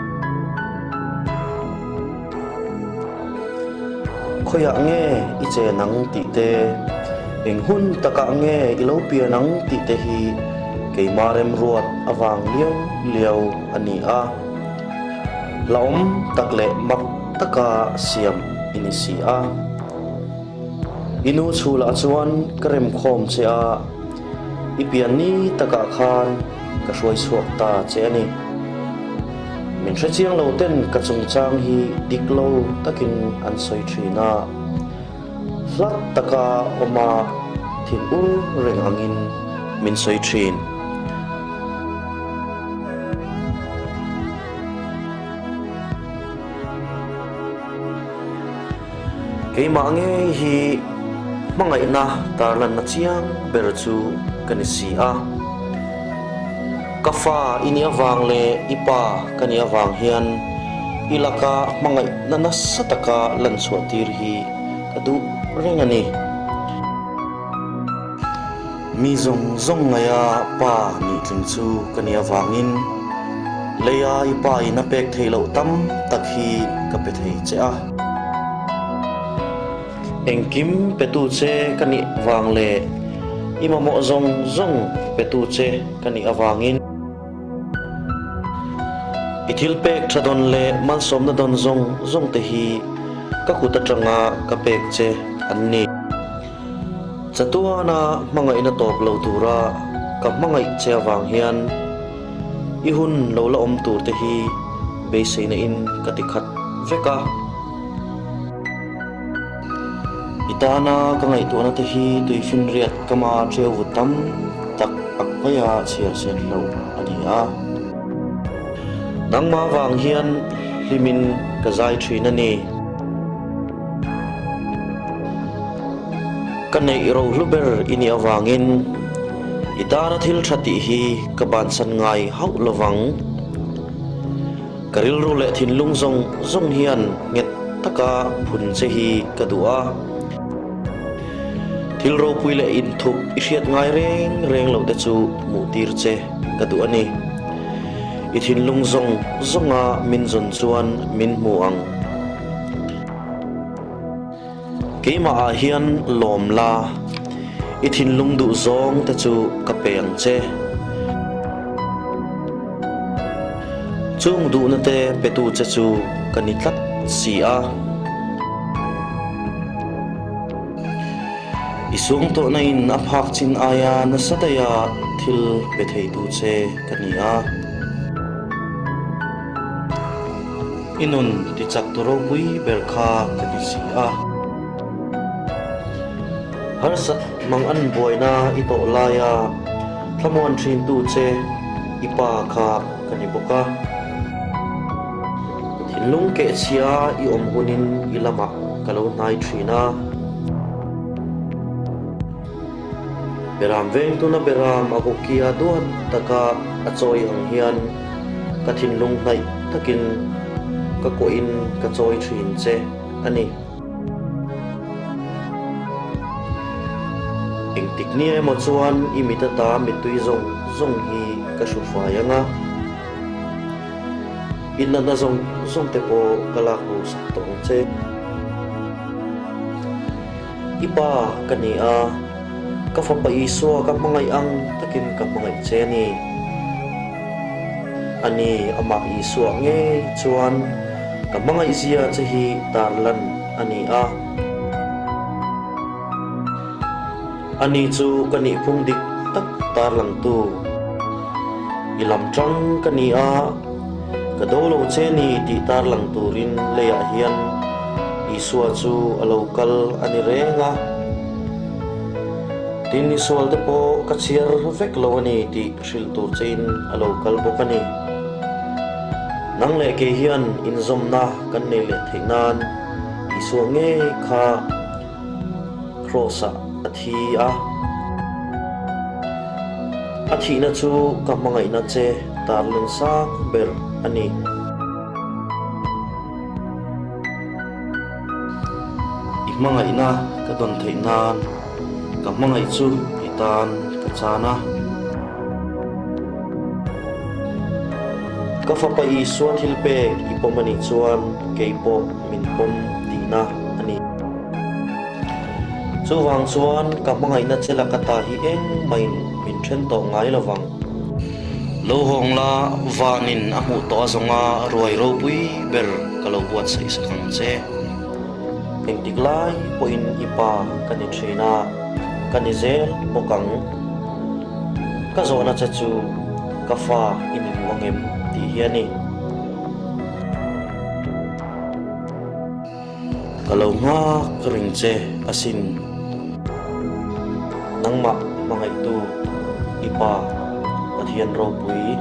khoya nge i che nang ti te eng hun taka nge i lo pia nang ti te hi keimarem ruat awang liao ani a laom takle mak taka siam ini si a inu chula chuan karem khom che a ipian ni taka khan ka hruai suak ta che ani min hre chiang lo ten ka chung chang hi diklo takin an soi thina flat taka oma thin ul reng angin min soi thin keima nge hi mangai na tarlan na chiang ber chu kan si a kafa ini awang le ipa kan awang hian ilaka mangai na nasataka lan chuatir hi kadu rengani mi zong ngaya pa ni tling chu kan awangin leya ipa ina pek theilo tam takhi ka pe thei che a engkim petu che kani wang le imamo zong petu che kani awangin ithil pek thadon le mal som na don zong te hi ka kuta tanga ka pek che anni chatua na manga ina top lo tura ka mangai che awang hian i hun lo la om tur te hi be se na in ka tikhat veka itana ka ngai tu na te hi tuifin riat kama treu vutam tak akpaya chiar sen lo ani a nangma wang hian limin ka zai thina ni kanei ro luber ini awangin itana thil thati hi ka ban san ngai hau lawang karil ru le thin lung zong hian nget taka phun che hi kadua thil ro pui le in thup i hriat ngai reng lo te chu mu tir che kadu ani i thin lung zonga min zon chuan min mu ang keima a hian lom la i thin lung du zong te chu ka peng che chung du na te petu che chu kanitlat si a isung to na in aphak chin aya na sadaya thil pe thei tu che kania inun ti chak to ro pui berkha kani si a har sat mang an boina i to laya thamon thin tu che ipa kha kani boka thinlung ke chia i om hunin ilama kalo nai thina beram veng tu na beram agokia duat taka achoi ang hian ka thinlung nai takin ka ko in ka choi thin che ani eng tik ni emo chuan imitata mitui zong hi ka shufayanga inna na zong te po kalaku saktong che ipa kania ka fa pa iso ka mangai ang takin ka mangai che ni ani ama iso nge chuan ka mangai zia che hi tarlan ani a ani chu kani phung dik tak tarlang tu ilam tang kania ka dolo che ni ti tarlang turin leya hian isua chu alokal ani renga tin isual te po ka chiar vek lo ani ti hril tur chein alokal bokani nang le ke hian inzom na kan nei le theinan isua nge kha crossa athi na chu ka mangai na che tarlun sang ber ani mangai na ka don theinan ka mangai chu itan ka chana ka fa pa i suan hilpe ipomani chuan keipo minpom tina ani chuwang chuan ka mangai na chela kata hi eng main min then to ngai lawang lo hong la vanin amu to zonga roi ro pui ber kalo buat sai sakang che eng tiklai poin ipa kani thina kani zel pokang ka zona chachu ka fa ini wangem ti hiani kalau nga kering che asin nangma mangai tu ipa pathian ro pui